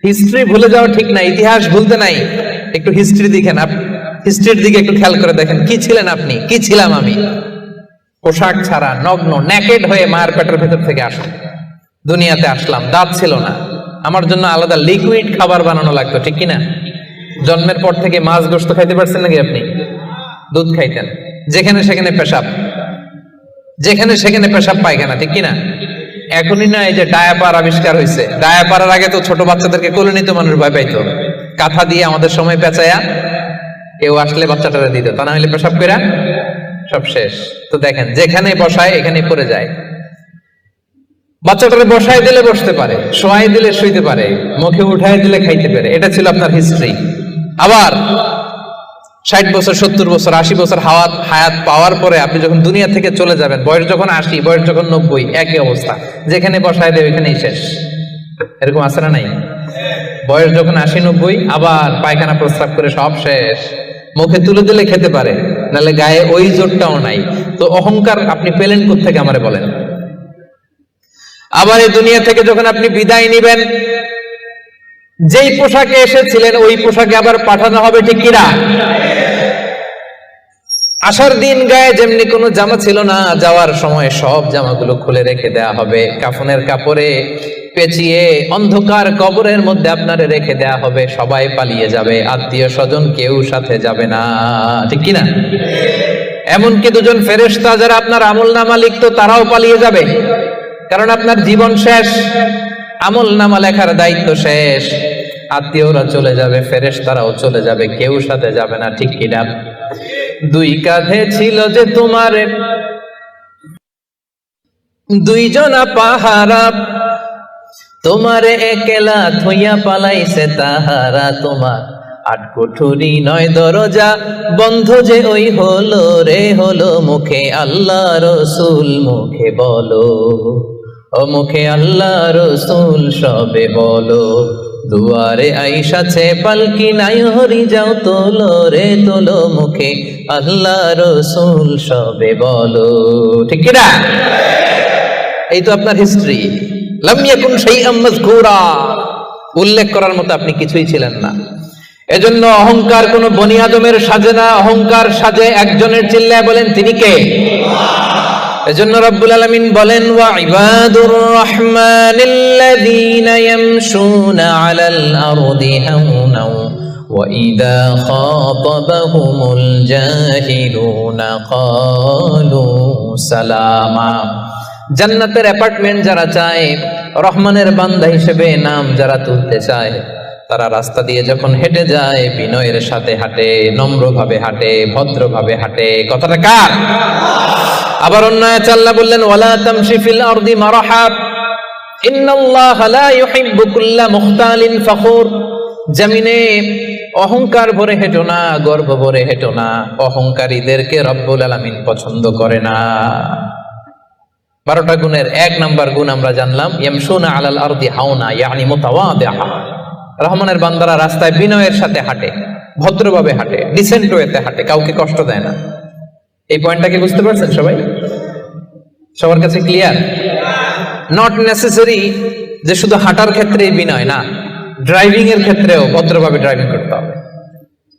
হিস্ট্রি ভুলে যাওয়া ঠিক না, ইতিহাস ভুলতে নাই। একটু হিস্ট্রি দেখেন, হিস্ট্রির দিকে একটু খেয়াল করে দেখেন, কি ছিলেন আপনি, কি ছিলাম আমি। পোশাক ছাড়া, নগ্ন, নেকেড হয়ে মায়ের পেটের ভেতর থেকে আসলাম, দুনিয়াতে আসলাম। দাঁত ছিল না, আমার জন্য আলাদা লিকুইড খাবার বানানো লাগতো, ঠিক কিনা? জন্মের পর থেকে মাছ গোশত খাইতে পারছেন নাকি আপনি? দুধ খাইতেন, যেখানে সেখানে পেশাব, যেখানে সেখানে পেশাব পায়খানা, ঠিক কিনা? এখনই না এই যে ডায়াপার আবিষ্কার হয়েছে, ডায়াপারের আগে তো ছোট বাচ্চাদেরকে কোলে নিতে মানুষ ভয় পাইতো, কাঁথা দিয়ে আমাদের সময় পেঁচায়া কেউ আসলে বাচ্চাটারে দিত, তা না হলে পেশাব কইরা সব শেষ। তো দেখেন, যেখানে বসায় এখানে পড়ে যায়। বাচ্চাটারে বসায় দিলে বসতে পারে, শোয়াই দিলে শুইতে পারে, মুখে উঠাই দিলে খাইতে পারে। এটা ছিল আপনার হিস্ট্রি। আবার 60 বছর 70 বছর 80 বছর হায়াত পাওয়ার পরে আপনি যখন দুনিয়া থেকে চলে যাবেন, বয়স যখন 80, বয়স যখন 90, একই অবস্থা, যেখানে বসায় দেয় ওইখানেই শেষ। এরকম আছে না নাই? বয়স যখন 80 90 আবার পায়খানা প্রস্রাব করে সব শেষ, মুখে তুলে দিলে খেতে পারে, নাহলে গায়ে ওই জোরটাও নাই। তো অহংকার আপনি পেলেন কোত্থেকে আমারে বলেন? আবার এই দুনিয়া থেকে যখন আপনি বিদায় নিবেন, যেই পোশাকে এসেছিলেন ওই পোশাকে আবার পাঠানো হবে, ঠিক কিনা? আসার দিন গায়ে যেমনি কোনো জামা ছিল না, যাওয়ার সময় সব জামাগুলো খুলে রেখে দেয়া হবে, কাফনের কাপড়ে পেঁচিয়ে অন্ধকার কবরের মধ্যে আপনারে রেখে দেয়া হবে। সবাই পালিয়ে যাবে, আত্মীয় স্বজন কেউ সাথে যাবে না, ঠিক কিনা? এমনকি দুজন ফেরেশতা যারা আপনার আমলনামা লিখতো তারাও পালিয়ে যাবে, কারণ আপনার জীবন শেষ, আমলনামা লেখার দায়িত্ব শেষ। আত্মীয়রা চলে যাবে, ফেরেশতারাও চলে যাবে, কেউ সাথে যাবে না, ঠিক কিনা? দুই কাঁধে ছিল যে তোমার দুইজনা পাহারা, তোমারে একলা থইয়া পালাইছে তাহারা। তোমার 8 কুঠুরি 9 দরজা বন্ধ যে ওই হলো রে হলো, মুখে আল্লাহ রসুল মুখে বলো, ও মুখে আল্লাহ রসুল সবে বলো। দুয়ারে আইসাছে পালকি নাই হরি যাও তোলো রে তোলো, মুখে আল্লাহ রসুল সবে বলো, ঠিক কিনা? এই তো আপনার হিস্ট্রি। লাম ইয়াকুন শাইআম মাযকুরা, উল্লেখ করার মতো আপনি কিছুই ছিলেন না। এজন্য অহংকার কোন বনি আদমের সাজে না, অহংকার সাজে একজনের। চিল্লায় বলেন তিনি কে? এজন্য রব্বুল আলামিন বলেন, ওয়া ইবাদুর রহমানিল্লাযীনা ইয়ামশুনা আলাল আরদি হাওনা ওয়া ইযা খাতাবাহুমুল জাহিলুনা ক্বালু সালামা। জান্নাতের অ্যাপার্টমেন্ট যারা চায়, রহমানের বান্দা হিসেবে নাম যারা তুলতে চায়, তারা রাস্তা দিয়ে যখন হেঁটে যায় বিনয়ের সাথে হাঁটে, নম্রভাবে হাঁটে, ভদ্রভাবে হাঁটে। কথাটা কার? আবার অন্য আয়াতে আল্লাহ বললেন, ওয়ালা তামশি ফিল আরদি মারহা ইন্নাল্লাহা লা ইউহিব্বু কুল্লা মুখতালিন ফখুর। জমিনে অহংকার ভরে হেঁটো না, গর্ব ভরে হেঁটো না, অহংকারীদেরকে রব্বুল আলামিন পছন্দ করে না। 12টা গুণের 1 নাম্বার গুণ আমরা জানলাম, ইয়ামশুনা আলাল আরদি হাওনা ইয়ানি মুতাওয়াদিআ। রহমানের বান্দারা রাস্তায় বিনয়ের সাথে হাঁটে, ভদ্রভাবে হাঁটে, ডিসেন্ট ওয়েতে হাঁটে, কাউকে কষ্ট দেয় না। এই পয়েন্টটাকে বুঝতে পারছেন সবাই? সবার কাছে ক্লিয়ার? নট নেসেসারি যে শুধু হাঁটার ক্ষেত্রেই বিনয়, না, ড্রাইভিং এর ক্ষেত্রেও ভদ্রভাবে ড্রাইভিং করতে হবে।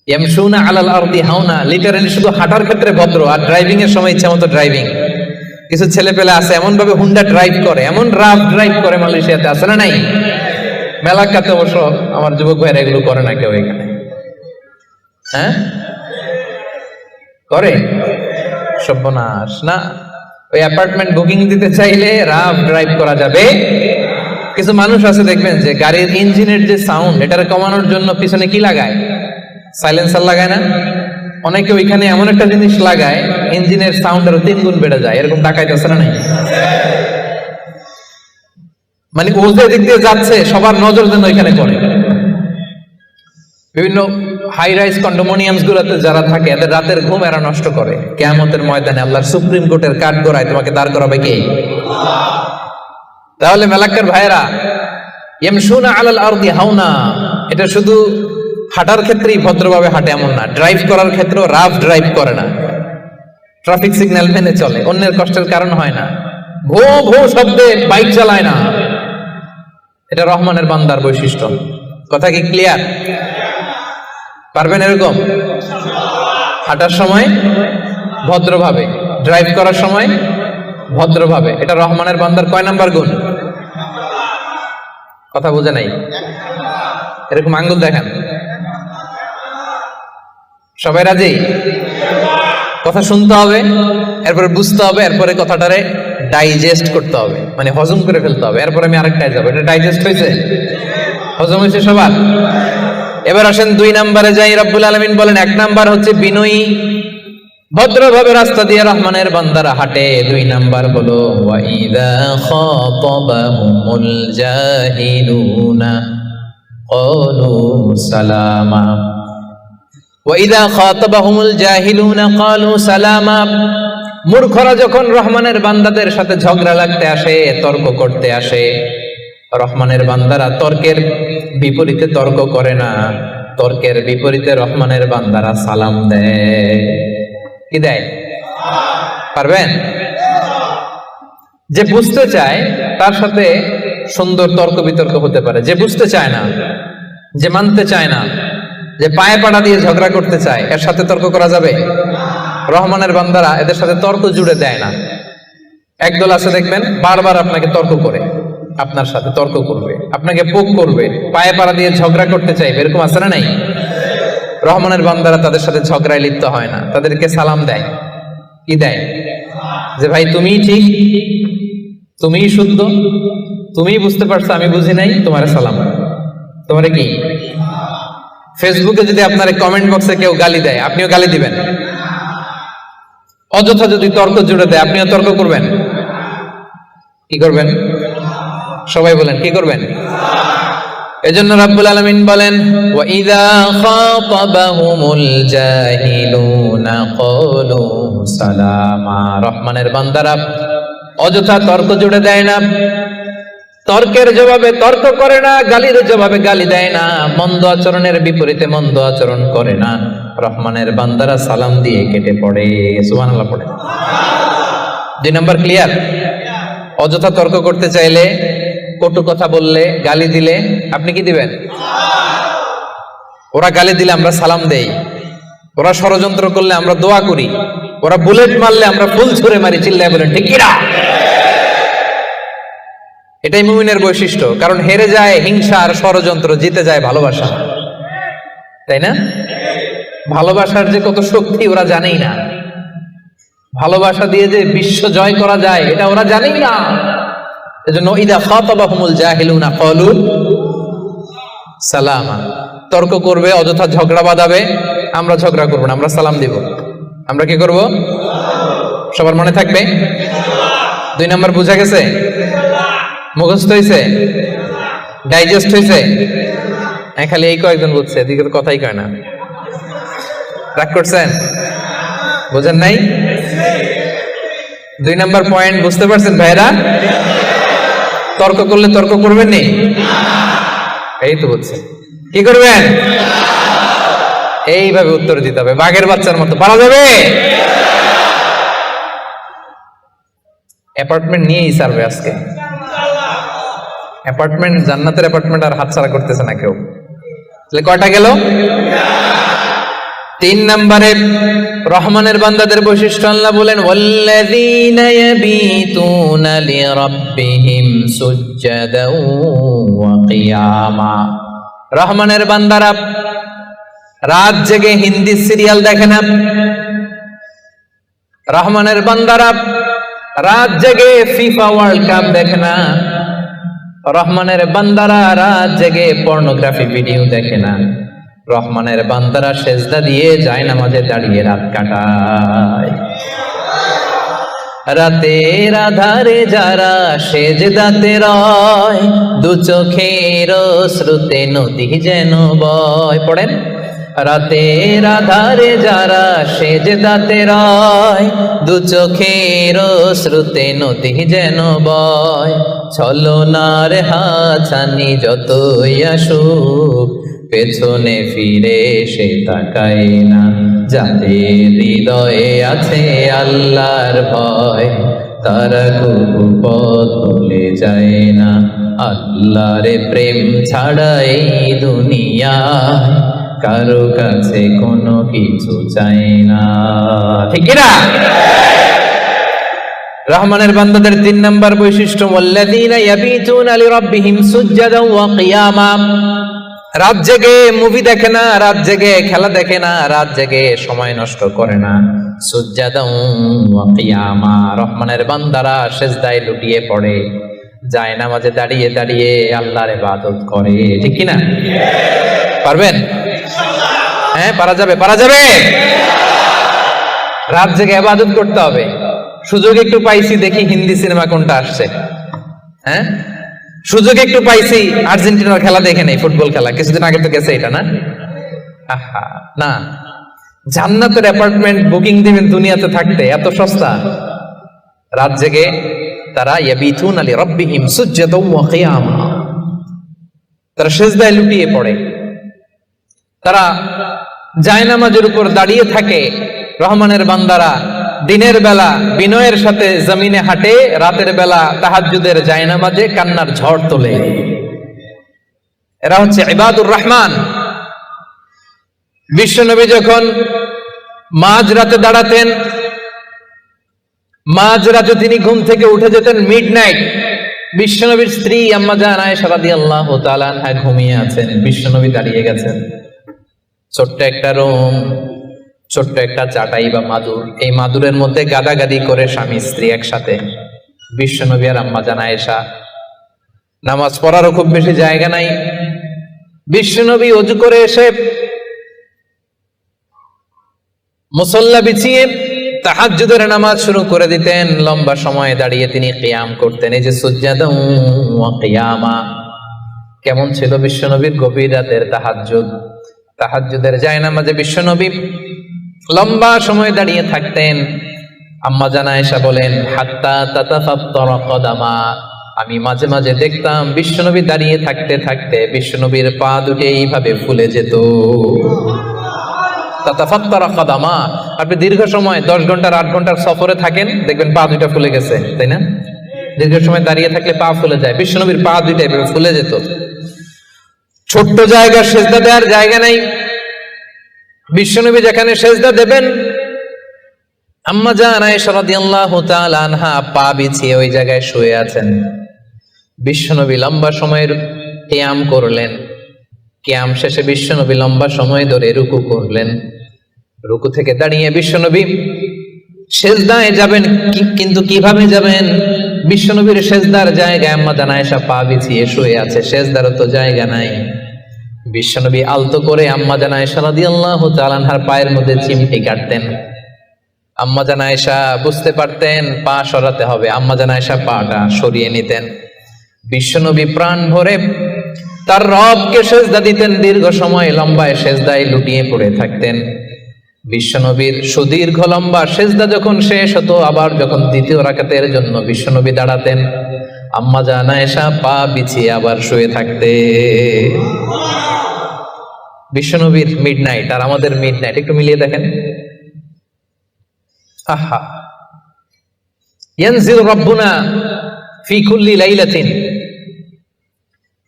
ইয়ামশুনা আলাল আরদি হাওনা লিটারালি শুধু হাঁটার ক্ষেত্রে ভদ্র, আর ড্রাইভিং এর সময় ইচ্ছা মতো ড্রাইভিং। কিছু ছেলে পেলে আছে এমন ভাবে হুন্ডা ড্রাইভ করে, এমন রাফ ড্রাইভ করে, মালয়েশিয়াতে আছে না নাই? মেলাকাতে অবশ্য আমার যুবক ভাইরা এগুলো করে না কেউ এখানে। হ্যাঁ করে? সর্বনাশ না। ওই অ্যাপার্টমেন্ট বুকিং দিতে চাইলে রাফ ড্রাইভ করা যাবে। কিছু মানুষ আছে দেখবেন যে গাড়ির ইঞ্জিনের যে সাউন্ড, এটারে কমানোর জন্য পিছনে কি লাগায়? সাইলেন্সার লাগায় না? অনেকে ওইখানে এমন একটা জিনিস লাগায়, ইঞ্জিনের সাউন্ড আরো 3 গুণ বেড়ে যায়। এরকম ডাকাইতে আছে না নাই? মানে ও যে দিক দিয়ে যাচ্ছে সবার নজর যেন ওইখানে পড়ে। বিভিন্ন হাই রাইজ কন্ডোমিনিয়ামস গুলোতে যারা থাকে এদের রাতের ঘুম এরা নষ্ট করে, কিয়ামতের ময়দানে আল্লাহর সুপ্রিম কোর্টের কাঠগড়ায় তোমাকে দাঁড় করাবে কে? তাহলে মেলাক্কার ভাইরা, ইয়ামশুনা আলাল আরদি হাওনা, এটা শুধু হাঁটার ক্ষেত্রেই ভদ্রভাবে হাঁটে এমন না, ড্রাইভ করার ক্ষেত্রেও রাফ ড্রাইভ করে না, ট্রাফিক সিগন্যাল মেনে চলে, অন্যের কষ্টের কারণ হয় না, ভো ভো শব্দে বাইক চালায় না। এটা রহমানের বান্দার বৈশিষ্ট্য। কথা কি ক্লিয়ার? পারবেন এরকম হাঁটার সময় ভদ্রভাবে, ড্রাইভ করার সময় ভদ্রভাবে? এটা রহমানের বান্দার কয় নাম্বার গুণ? কথা বোঝে নাই? এরকম আঙ্গুল দেখান। সবাই রাজি? কথা শুনতে হবে, এরপরে বুঝতে হবে, এরপরে কথাটারে ডাইজেস্ট করতে হবে, মানে হজম করে ফেলতে হবে, এরপরে আমি আরেকটায় যাবো। এটা ডাইজেস্ট হয়েছে? হজম হয়েছে সবার? এবার আসেন 2 নম্বরে যাই। রব্বুল আলামিন বলেন 1 নাম্বার হচ্ছে বিনয়ী, ভদ্রভাবে রাস্তা দিয়ে রহমানের বান্দারা হাঁটে। 2 নাম্বার হলো ওয়াইদা খাতাবাহুমুল জাহিলুনা ক্বালু সালামা। ওয়াইদা খাতাবাহুমুল জাহিলুনা ক্বালু সালামা। মূর্খরা যখন রহমানের বান্দাদের সাথে ঝগড়া লাগতে আসে, তর্ক করতে আসে, রহমানের বান্দারা তর্কের বিপরীতে তর্ক করে না, তর্কের বিপরীতে রহমানের বান্দারা সালাম দেয়। কি দেয়? পারবেন? যে বুঝতে চায় তার সাথে সুন্দর তর্ক বিতর্ক হতে পারে, যে বুঝতে চায় না, যে মানতে চায় না, যে পায়ে পাড়া দিয়ে ঝগড়া করতে চায়, এর সাথে তর্ক করা যাবে? রহমানের বান্দারা এদের সাথে তর্ক জুড়ে দেয় না। একদল আছে দেখবেন বারবার আপনাকে তর্ক করে, আপনার সাথে তর্ক করবে, আপনাকে পোক করবে, পায়ে পাড়া দিয়ে ঝগড়া করতে চাইবে, এরকম আছে না নাই? রহমানের বান্দারা তাদের সাথে ঝগড়ায় লিপ্ত হয় না, তাদেরকে সালাম দেয়। কি দেয়? যে ভাই তুমিই ঠিক, তুমিই শুদ্ধ, তুমিই বুঝতে পারছো, আমি বুঝি নাই, তোমার সালাম। তোমারে কি? ফেসবুকে যদি আপনার কমেন্ট বক্সে কেউ গালি দেয়, আপনিও গালি দিবেন? অযথা যদি তর্ক জুড়ে দেয়, আপনিও তর্ক করবেন? কি করবেন? সবাই বলেন কি করবেন? এজন্য রাব্বুল আলামিন বলেন ওয়াইদা খাতাবাহুমুল জাহিলুনা ক্বালু সালামা। রহমানের বান্দারা অযথা তর্ক জুড়ে দেয় না, তর্কের জবাবে তর্ক করে না, গালির জবাবে গালি দেয় না, মন্দ আচরণের বিপরীতে মন্দ আচরণ করে না। রহমানের বান্দারা সালাম দিয়ে কেটে পড়ে। সুবহানাল্লাহ পড়ে। 2 নাম্বার ক্লিয়ার? অযথা তর্ক করতে চাইলে, কটু কথা বললে, গালি দিলে আপনি কি দিবেন? ওরা গালি দিলে আমরা সালাম দেই, ওরা ষড়যন্ত্র করলে আমরা দোয়া করি, ওরা বুলেট মারলে আমরা ফুল ছুঁড়ে মারি, চিল্লায় বলেন ঠিক কি না? এটাই মুমিনের বৈশিষ্ট্য। কারণ হেরে যায় হিংসা আর ষড়যন্ত্র, জিতে যায় ভালোবাসা। তাই না? ভালোবাসার যে কত শক্তি ওরা জানেই না, ভালোবাসা দিয়ে যে বিশ্ব জয় করা যায় এটা ওরা জানেই না। এজন্য ইদা খাতাবাহুমুল জাহিলুনা ক্বালু সালামা। তর্ক করবে, অযথা ঝগড়া বাঁধাবে, আমরা ঝগড়া করব না, আমরা সালাম দিব। আমরা কি করব? সবার মনে থাকবে? 2 নাম্বার বুঝা গেছে? মুখস্থ হয়েছে? ডাইজেস্ট হয়েছে? খালি এই কয়েকজন বুঝছে, এদিকে তো কথাই কয় না। রাগ করছেন? বুঝেন নাই? 2 নাম্বার পয়েন্ট বুঝতে পারছেন ভাইরা? তর্ক করলে তর্ক করবেন নি? এই তো বুঝছে। কি করবেন? এইভাবে উত্তর দিতে হবে, বাঘের বাচ্চার মতো। পারা যাবে? অ্যাপার্টমেন্ট নিয়েই সারবে আজকে। অ্যাপার্টমেন্ট, জান্নাতের অ্যাপার্টমেন্ট আর হাতছাড়া করতেছে না কেউ। তাহলে কয়টা গেল? 3 নম্বরে রহমানের বান্দাদের বৈশিষ্ট্য আল্লাহ বলেন ওয়াল্লাযীনা ইয়াবীতুনা লিরাব্বিহিম সুজদাও ওয়া কিয়ামা। রহমানের বান্দারা রাত জেগে হিন্দি সিরিয়াল দেখে না, রহমানের বান্দারা রাত জেগে ফিফা ওয়ার্ল্ড কাপ দেখে না, রহমানের বান্দারা রাত জেগে পর্নোগ্রাফি ভিডিও দেখে না, রহমানের বান্দারা সেজদা দিয়ে যায় নামাজে দাঁড়িয়ে রাত কাটায়। রাতের আধারে যারা সেজদাতে রয়, 2 চোখের শ্রুতে নদী যেন বয়। পড়েন রাতের আধারে যারা সেজদাতে রয়, দু চোখের শ্রুতে নদী যেন বয়। ছলনার হাছানি যতই আসুক, পেছনে ফিরে সে তাকায় না। যাদের হৃদয়ে আছে আল্লাহর ভয়, তারা কবু পথ ভুলে যায় না। আল্লাহর প্রেম ছাড়া এই দুনিয়ায় কারো কাছে কোনো কিছু চাই না। ঠিক না? রহমানের বান্দাদের ৩ নাম্বার বৈশিষ্ট্য, ওয়াল্লাযীনা ইয়াবিতুনা লিরাব্বিহিম সুজদান ওয়া কিয়ামা। রাত জেগে মুভি দেখে না, রাত জেগে খেলা দেখে না, রাত জেগে সময় নষ্ট করে না। সুজদান ওয়া কিয়ামা, রহমানের বান্দারা সিজদায় লুটিয়ে পড়ে, যায় নামাজে দাঁড়িয়ে দাঁড়িয়ে আল্লাহর ইবাদত করে। ঠিক কি না? পারবেন? হ্যাঁ, পারা যাবে, পারা যাবে। রাত জেগে ইবাদত করতে হবে। সুযোগ একটু পাইছি, দেখি হিন্দি সিনেমা কোনটা আসছে। হ্যাঁ, সুযোগ একটু পাইছি, আর্জেন্টিনার খেলা দেখে নেই, ফুটবল খেলা কিছুদিন আগে তো গেছে এটা না। আহা না, জান্নাতের অ্যাপার্টমেন্ট বুকিং দিবেন দুনিয়াতে থাকতে, এত সস্তা। রাত জেগে তারা ইয়াবিতুনা লিরাব্বিহিম সুজদান ওয়া কিয়ামা, তারা সিজদায় লুটিয়ে পড়ে, তারা জায়নামাজের উপর দাঁড়িয়ে থাকে। রহমানের বান্দারা দিনের বেলা বিনয়ের সাথে জমিনে হাঁটে, রাতের বেলা তাহাজ্জুদের জায়নামাজে কান্নার ঝড় তোলে। এরা হচ্ছে ইবাদুর রহমান। বিশ্বনবী যখন মাঝরাতে দাঁড়াতেন, মাঝরাতে তিনি ঘুম থেকে উঠে যেতেন মিডনাইট। বিশ্বনবীর স্ত্রী আম্মা জান আয়েশা রাদিয়াল্লাহু তাআলা আনহা ঘুমিয়ে আছেন, বিশ্বনবী দাঁড়িয়ে গেছেন। ছোট্ট একটা রুম, ছোট্ট একটা চাটাই বা মাদুর, এই মাদুরের মধ্যে গাদাগাদি করে স্বামী স্ত্রী একসাথে। বিশ্বনবী আর আম্মা জান আয়েশা, নামাজ পড়ারও খুব বেশি জায়গা নাই। বিশ্বনবী ওযু করে এসে মুসল্লা বিছিয়ে তাহাজ্জুদের নামাজ শুরু করে দিতেন। লম্বা সময় দাঁড়িয়ে তিনি কিয়াম করতেন। এই যে সুজদান ওয়া কিয়ামা, কেমন ছিল বিশ্বনবীর গভীর রাতের তাহাজ্জুদ। তাহাজ্জুদের জায়নামাজে বিশ্বনবী লম্বা সময় দাঁড়িয়ে থাকতেন। আম্মা জান আয়েশা বলেন, হাত্তা তাতাফাত্তারা কদামা, আমি মাঝে মাঝে দেখতাম বিশ্বনবী দাঁড়িয়ে থাকতে থাকতে বিশ্বনবীর পা দুটো এইভাবে ফুলে যেত। তাতাফাত্তারা কদামা, আপনি দীর্ঘ সময় 10 ঘন্টার 8 ঘন্টার সফরে থাকেন, দেখবেন পা দুটো ফুলে গেছে, তাই না? দীর্ঘ সময় দাঁড়িয়ে থাকলে পা ফুলে যায়। বিশ্বনবীর পা দুটো এভাবে ফুলে যেত। ছোট্ট জায়গা, সিজদা দেওয়ার জায়গা নাই। বিশ্বনবী যেখানে সিজদা দেবেন, আম্মা জান আয়েশা রাদিয়াল্লাহু তাআলা আনহা পা বিছিয়ে ওই জায়গায় শুয়ে আছেন। বিশ্বনবী লম্বা সময়ের কিয়াম করলেন। কিয়াম শেষে বিশ্বনবী লম্বা সময় ধরে রুকু করলেন। রুকু থেকে দাঁড়িয়ে বিশ্বনবী সিজদায় যাবেন, কিন্তু কিভাবে যাবেন? বিশ্বনবীর সিজদার জায়গায় আম্মা জান আয়েশা পা বিছিয়ে শুয়ে আছে, সিজদারও তো জায়গা নাই। বিশ্বনবী আলতো করে আম্মা জান আয়েশা রাদিয়াল্লাহু তাআলা আনহার পায়ের মধ্যে চিমটি কাটতেন। আম্মা জান আয়েশা বুঝতে পারতেন পা সরাতে হবে, আম্মা জান আয়েশা পাটা সরিয়ে নিতেন। বিশ্বনবী প্রাণ ভরে তার রবকে সিজদা দিতেন। দীর্ঘ সময় লম্বায় সিজদায় লুটিয়ে পড়ে থাকতেন। বিশ্বনবীর সুদীর্ঘ লম্বা সিজদা যখন শেষ হতো, আবার যখন দ্বিতীয় রাকাতের জন্য বিশ্বনবী দাঁড়াতেন, আম্মা জান আয়েশা পা বিছিয়ে আবার শুয়ে থাকতে। বিশ্বনবীর মিডনাইট আর আমাদের মিডনাইট একটু মিলিয়ে দেখেন। আহা, ইয়ানজিলু রাব্বুনা ফি কুল্লি লাইলাতিন,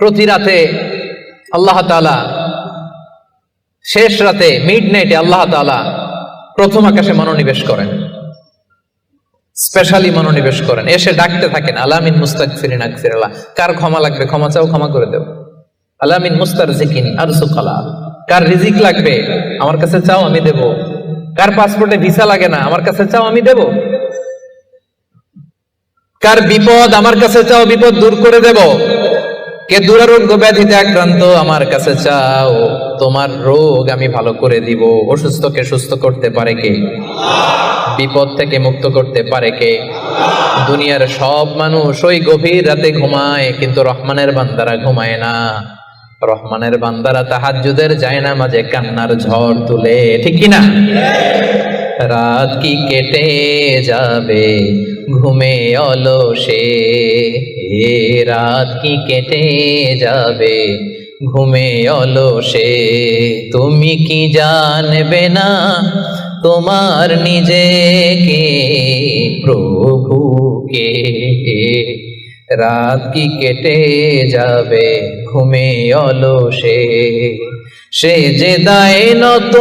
প্রতি রাতে আল্লাহ তাআলা, শেষ রাতে মিডনাইটে আল্লাহ তাআলা প্রথম আকাশে মনোনিবেশ করেন, স্পেশালি মনোনিবেশ করেন। এসে ডাকতে থাকেন, আলামিন মুস্তাগফিরিন আগফিরুল্লাহ, কার ক্ষমা লাগবে ক্ষমা চাও, ক্ষমা করে দেব। আলামিন মুস্তারজিকিন আরজুকালা, কার রিজিক লাগবে আমার কাছে চাও, আমি দেব। কার পাসপোর্টে ভিসা লাগে না আমার কাছে চাও, আমি দেব। কার বিপদ আমার কাছে চাও, বিপদ দূর করে দেব। কে দুরারোগ্য ব্যাধিতে আক্রান্ত আমার কাছে চাও, তোমার রোগ আমি ভালো করে দিব। অসুস্থকে সুস্থ করতে পারে কে? বিপদ থেকে মুক্ত করতে পারে কে? দুনিয়ার সব মানুষ ওই গভীর রাতে ঘুমায়, কিন্তু রহমানের বান্দারা ঘুমায় না। রহমানের বান্দারা তাহাজ্জুদের জায়নামাজে কান্নার ঝড় তুলে, ঠিক কিনা? রাত কি কেটে যাবে ঘুমে অলসে, রাত কি কেটে যাবে ঘুমে অলসে, তুমি কি জানবে না তোমার নিজেকে প্রভুকে, রাত কি কেটে যাবে ঘুমে অলসে, সে যে দায় নত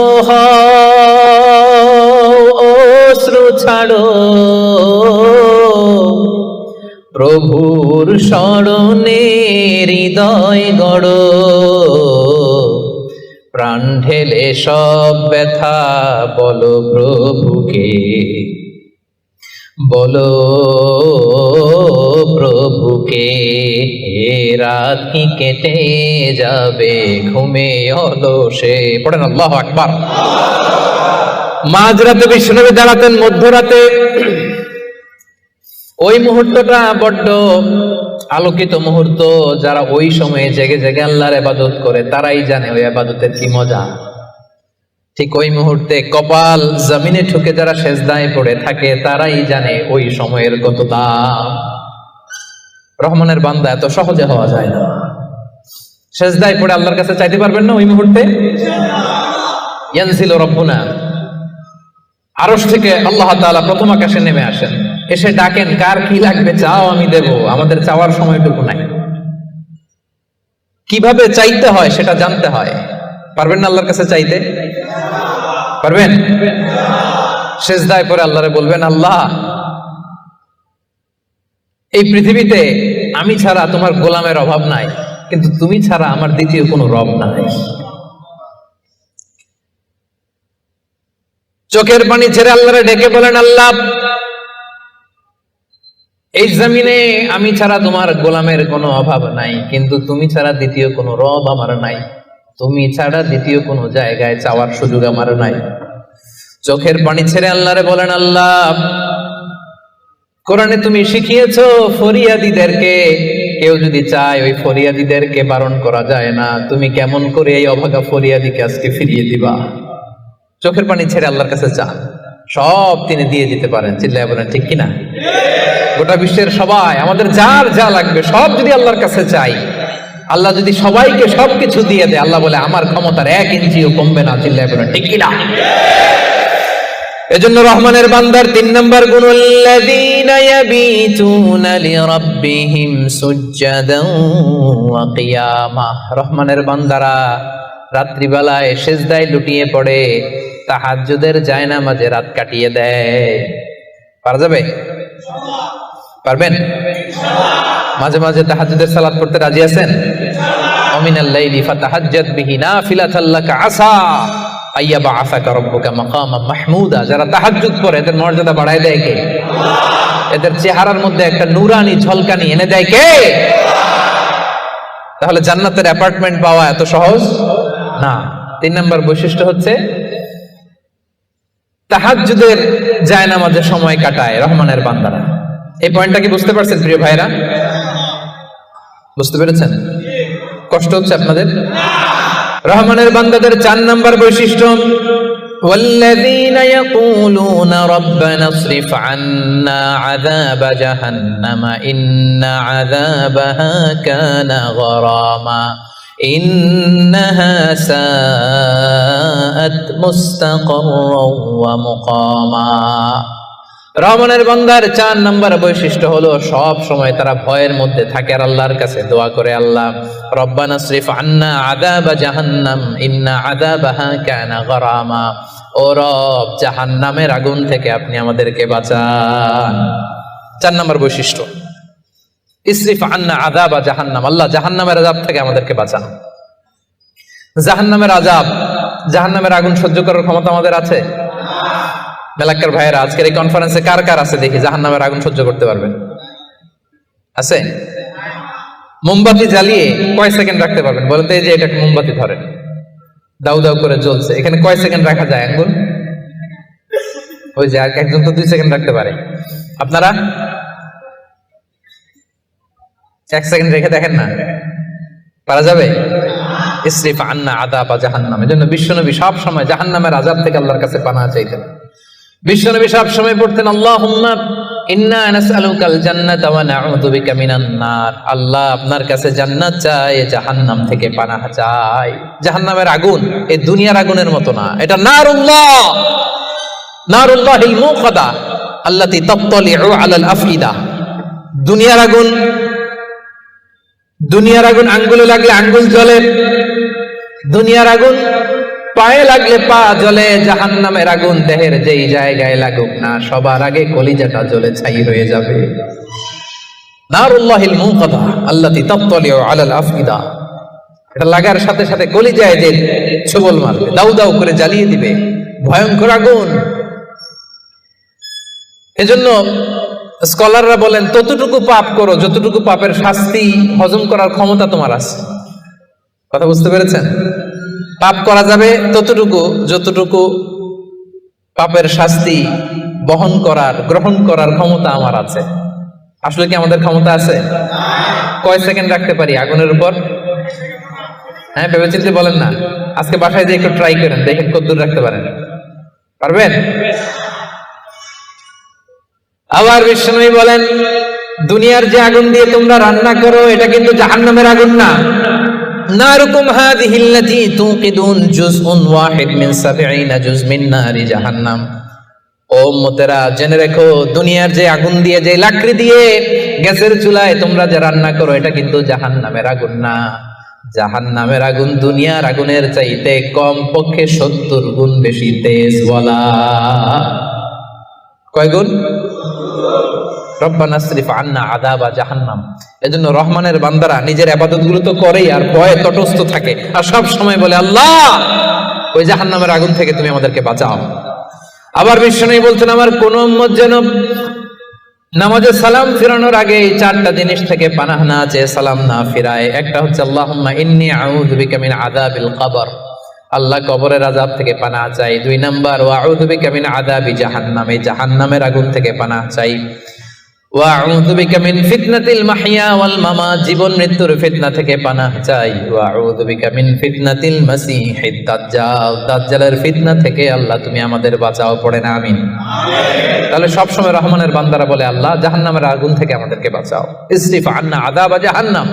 অশ্রু ছাড়ো, প্রভুর স্মরণে হৃদয় গড়ো, প্রাণ ঢেলে সব ব্যথা বলো প্রভুকে, বলো প্রভুকে, রাত কি কেটে যাবে ঘুমে অলসে। পড়েন আল্লাহু আকবার। মাঝরাতে বিশ্বনবী দাঁড়াতেন, মধ্যরাতে। ওই মুহূর্তটা বড্ড আলোকিত মুহূর্ত। যারা ওই সময়ে জেগে জেগে আল্লাহর ইবাদত করে তারাই জানে ওই ইবাদতের কি মজা। ঠিক ওই মুহূর্তে কপাল জমিনে ঠুকে যারা সেজদায় পড়ে থাকে তারাই জানে ওই সময়ের কত দাম। রহমানের বান্দা এত সহজে হওয়া যায় না। সেজদায় পড়ে আল্লাহর কাছে চাইতে পারবেন না ওই মুহূর্তে? ইয়ানজিলু রাব্বুনা, আরশ থেকে আল্লাহ তাআলা প্রথম আকাশে নেমে আসেন, এসে ডাকেন, কার কি লাগবে চাও আমি দেব। আমাদের চাওয়ার সময়টুকু নাই। কিভাবে চাইতে হয় সেটা জানতে হয়। পারবেন না আল্লাহর কাছে চাইতে? পারবেন? সেজদায় পড়ে আল্লাহরে বলবেন, আল্লাহ এই পৃথিবীতে আমি ছাড়া তোমার গোলামের অভাব নাই, কিন্তু তুমি ছাড়া আমার দ্বিতীয় কোনো রব নাই। চোখের পানি ছেড়ে আল্লাহরে ডেকে বলেন, আল্লাহ এই জমিনে আমি ছাড়া তোমার গোলামের কোনো অভাব নাই, কিন্তু তুমি ছাড়া দ্বিতীয় কোনো রব আমার নাই, তুমি ছাড়া দ্বিতীয় কোনো জায়গায় চাওয়ার সুযোগ আমার নাই। চোখের পানি ছেড়ে আল্লাহরে বলেন, আল্লাহ কোরআনে তুমি শিখিয়েছো ফরিয়াদীদেরকে কেউ যদি চায় ওই ফরিয়াদীদেরকে বারণ করা যায় না, তুমি কেমন করে এই অভাগা ফরিয়াদীকে আজকে ফিরিয়ে দিবা। চোখের পানি ছেড়ে আল্লাহর কাছে চান, সব তিনি দিয়ে দিতে পারেন। চিল্লায় বলেন ঠিক কিনা? গোটা বিশ্বের সবাই, আমাদের যার যা লাগবে সব যদি আল্লাহর কাছে চাই, আল্লাহ যদি সবাইকে সবকিছু দিয়ে দেয়, আল্লাহ বলে আমার ক্ষমতার 1 ইঞ্চিও কমবে না। চিল্লায় বলেন ঠিক কিনা? এজন্য রহমানের বান্দার 3 নম্বর গুণ, আল্লাযীনা ইয়াবিতুনা লিরাব্বিহিম সুজদান ওয়া কিয়ামা। রহমানের বান্দারা রাত্রিবেলায় সেজদায় লুটিয়ে পড়ে, তাহাজ্জুদের জায়নামাজে রাত কাটিয়ে দেয়। পারা যাবে? পারবেন? মাঝে মাঝে তাহাজ্জুদের সালাত পড়তে রাজি আছেন? ওমিনাল লাইলি ফাতাহাজ্জাদ বিহি নাফিলাতাল লাকা আসা আইয়াবআসাকা রাব্বুকা মাকামান মাহমুদা। যারা তাহাজ্জুদ পড়ে এদের মর্যাদা বাড়ায় দেয় কে? এদের চেহারার মধ্যে একটা নূরানি ঝলকানি এনে দেয় কে? তাহলে জান্নাতের অ্যাপার্টমেন্ট পাওয়া এত সহজ না। 3 নম্বর বৈশিষ্ট্য হচ্ছে তাহাজ্জুদের জায়নামাজে সময় কাটায় রহমানের বান্দারা। এই পয়েন্টটা কি বুঝতে পারছেন প্রিয় ভাইরা? বুঝতে পেরেছেন? কষ্ট হচ্ছে আপনাদের? রহমানের বান্দাদের 4 নম্বর বৈশিষ্ট্য, والذين يقولون ربنا اصرف عنا عذاب جهنم إن عذابها كان غراما إنها ساءت مستقرا ومقاما। রহমানের বান্দার 4 নম্বর বৈশিষ্ট্য হলো সব সময় তারা ভয়ের মধ্যে থাকে আর আল্লাহর কাছে দোয়া করে, আল্লাহ রব্বানা সরিফ আন্না আযাবা জাহান্নাম ইন্না আযাবাহা কানা গরামা। ও রব, জাহান্নামের আগুন থেকে আপনি আমাদেরকে বাঁচান। 4 নম্বর বৈশিষ্ট্য, ইসরিফ আন্না আযাবা জাহান্নাম, আল্লাহ জাহান্নামের আযাব থেকে আমাদেরকে বাঁচান। জাহান্নামের আযাব, জাহান্নামের আগুন সহ্য করার ক্ষমতা আমাদের আছে? মেলাক্কার ভাইয়েরা, আজকের এই কনফারেন্সে কার কার আছে দেখি জাহান্নামের আগুন সহ্য করতে পারবেন? আছে? মোমবাতি জ্বালিয়ে কয় সেকেন্ড রাখতে পারবেন বলেন তো? এই যে এটা মোমবাতি ধরেন, দাউ দাউ করে জ্বলছে, এখানে কয় সেকেন্ড রাখা যায় আঙ্গুল? ওই যে একজন তো 2 সেকেন্ড রাখতে পারে, আপনারা 1 সেকেন্ড রেখে দেখেন না, পারা যাবে? ইসরিফ আন্না আযাবা জাহান্নাম। এজন্য বিশ্বনবী সব সময় জাহান্নামের আযাব থেকে আল্লাহর কাছে পানাহ চাইতেন। বিশ্বনবী সব সময় পড়তেন আল্লাহুম্মা ইন্না নাসআলুকাল জান্নাতা ওয়া নাউযু বিকা মিনান নার। আল্লাহ আপনার কাছে জান্নাত চাই, জাহান্নাম থেকে পানাহ চাই। জাহান্নামের আগুন এই দুনিয়ার আগুনের মতো না, এটা নারুল্লাহিল মুকাদা আল্লাতী তাত্তালিউ আলাল আফইদা। দুনিয়ার আগুন আঙ্গুলে লাগলে আঙ্গুল জ্বলে, দুনিয়ার আগুন পায়ে লাগলে পা জ্বলে। জাহান্নামের আগুন দেহের যেই জায়গায় লাগুক না, সবার আগে কলিজাটা জ্বলে ছাই হয়ে যাবে। নারুল্লাহিল মুকাদা আল্লাতী তাত্তালিউ আলাল আফইদা, এটা লাগার সাথে সাথে কলিজায় যে ছোবল মারবে, দাউ দাউ করে জ্বালিয়ে দিবে, ভয়ঙ্কর আগুন। এজন্য স্কলাররা বলেন ততটুকু পাপ করো যতটুকু পাপের শাস্তি হজম করার ক্ষমতা তোমার আছে। কথা বুঝতে পেরেছেন? পাপ করা যাবে ততটুকু যতটুকু পাপের শাস্তি বহন করার, গ্রহণ করার ক্ষমতা আমার আছে। আসলে কি আমাদের ক্ষমতা আছে? কয় সেকেন্ড রাখতে পারি আগুনের উপর? হ্যাঁ, ভেবেচিন্তে বলেন না। আজকে বাসায় যে একটু ট্রাই করেন, দেখেন কতদূর রাখতে পারেন। পারবেন? আবার বিশ্বনবী বলেন দুনিয়ার যে আগুন দিয়ে তোমরা রান্না করো এটা কিন্তু জাহান্নামের আগুন না। নারুকুম হাযিহিল্লাতী তুকিদুন জুজউন ওয়াহিদ মিন ৭০ জুজ মিন নারি জাহান্নাম। ও উম্মতেরা জেনে রেখো, দুনিয়ার যে আগুন দিয়ে, যে লাকড়ি দিয়ে গ্যাসের চুলায় তোমরা যে রান্না করো এটা কিন্তু জাহান্নামের আগুন না। জাহান্নামের আগুন দুনিয়ার আগুনের চাইতে কম পক্ষে ৭০ গুণ বেশি তেজ। বলা কয় গুণ? রব্বানা ইসরিফ আন্না আযাবা জাহান্নাম। এজন্য রহমানের বান্দারা নিজের ইবাদতগুলো তো করেই আর ভয়ে তটস্থ থাকে, আর সব সময় বলে আল্লাহ ওই জাহান্নামের আগুন থেকে তুমি আমাদেরকে বাঁচাও। আবার বিশ্বনবী বলছেন আমার কোন উম্মত যেন নামাজে সালাম ফিরানোর আগে এই 4টা জিনিস থেকে পানাহ না চেয়ে সালাম না ফিরায়। একটা হচ্ছে আল্লাহুম্মা ইন্নী আউযু বিকা মিন আযাবিল কবর, আল্লাহ কবরের আযাব থেকে পানাহ চাই। 2 নাম্বার ওয়া আউযু বিকা মিন আযাবি জাহান্নাম, এই জাহান্নামের আগুন থেকে পানাহ চাই। ওয়া আউযু বিকা মিন ফিতনাতিল মাহইয়া ওয়াল মামাত, জীবন মৃত্যুর ফিতনা থেকে পানাহ চাই। ওয়া আউযু বিকা মিন ফিতনাতিল মাসীহিদ দাজ্জাল, দাজ্জালের ফিতনা থেকে আল্লাহ তুমি আমাদের বাঁচাও। পড়েন আমিন। তাহলে সব সময় রহমানের বান্দারা বলে আল্লাহ জাহান্নামের আগুন থেকে আমাদেরকে বাঁচাও। ইসরিফ আন্না আযাবা জাহান্নাম।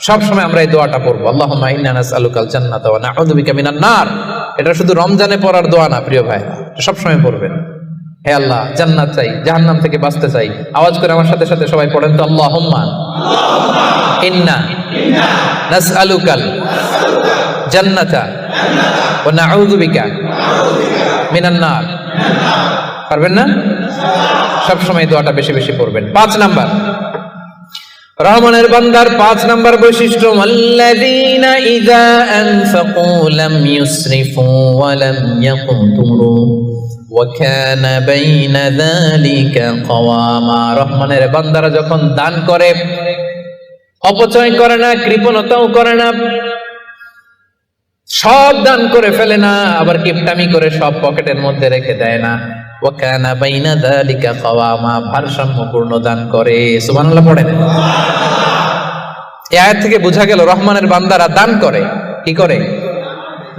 সব সময় আমরা এই দোয়াটা পড়বো, আল্লাহুম্মা ইন্না নাসআলুকাল জান্নাতা ওয়া নাউযু বিকা মিনান নার। এটা শুধু রমজানে পড়ার দোয়া না প্রিয় ভাই, সব সময় পড়বেন। হে আল্লাহ জান্নাত চাই, জাহান্নাম থেকে বাঁচতে চাই। আওয়াজ করে আমার সাথে সাথে সবাই পড়েন তো, আল্লাহুম্মা ইন্না নাসআলুকাল জান্নাতা ওয়া নাউযু বিকা মিনান নার। পারবেন না? সব সময় দোয়াটা বেশি বেশি পড়বেন। 5 নাম্বার রহমানের বান্দার 5 নাম্বার বৈশিষ্ট্য, আল্লাযীনা ইযা আনফাকু লাম ইউসরিফু ওয়া লাম ইয়াকতুরু ওয়া কানা বাইনা যালিকা কাওয়ামা। রহমানের বান্দারা যখন দান করে অপচয় করে না, কৃপণতাও করে না, সব দান করে ফেলে না, আবার কিপটামি করে সব পকেটের মধ্যে রেখে দেয় না। ওয়া কানা বাইনা যালিকা কাওয়ামা, ভারসাম্যপূর্ণ দান করে। সুবহানাল্লাহ পড়েন। এই আয়াত থেকে বোঝা গেল রহমানের বান্দারা দান করে। কি করে?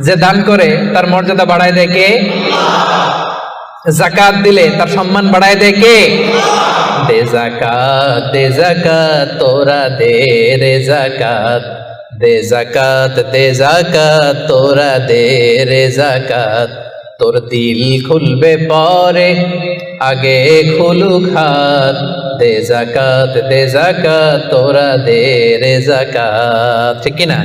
যে দান করে তার মর্যাদা বাড়ায় দেয় কে? যাকাত দিলে তার সম্মান বাড়ায় দেয় কে? দে যাকাত তোরা দে রে যাকাত, দে যাকাত তোরা দে রে যাকাত। তোর দিল খুলবে পরে আগে খুলুক হাত, দে যাকাত তোরা দে রে যাকাত। ঠিক কি না?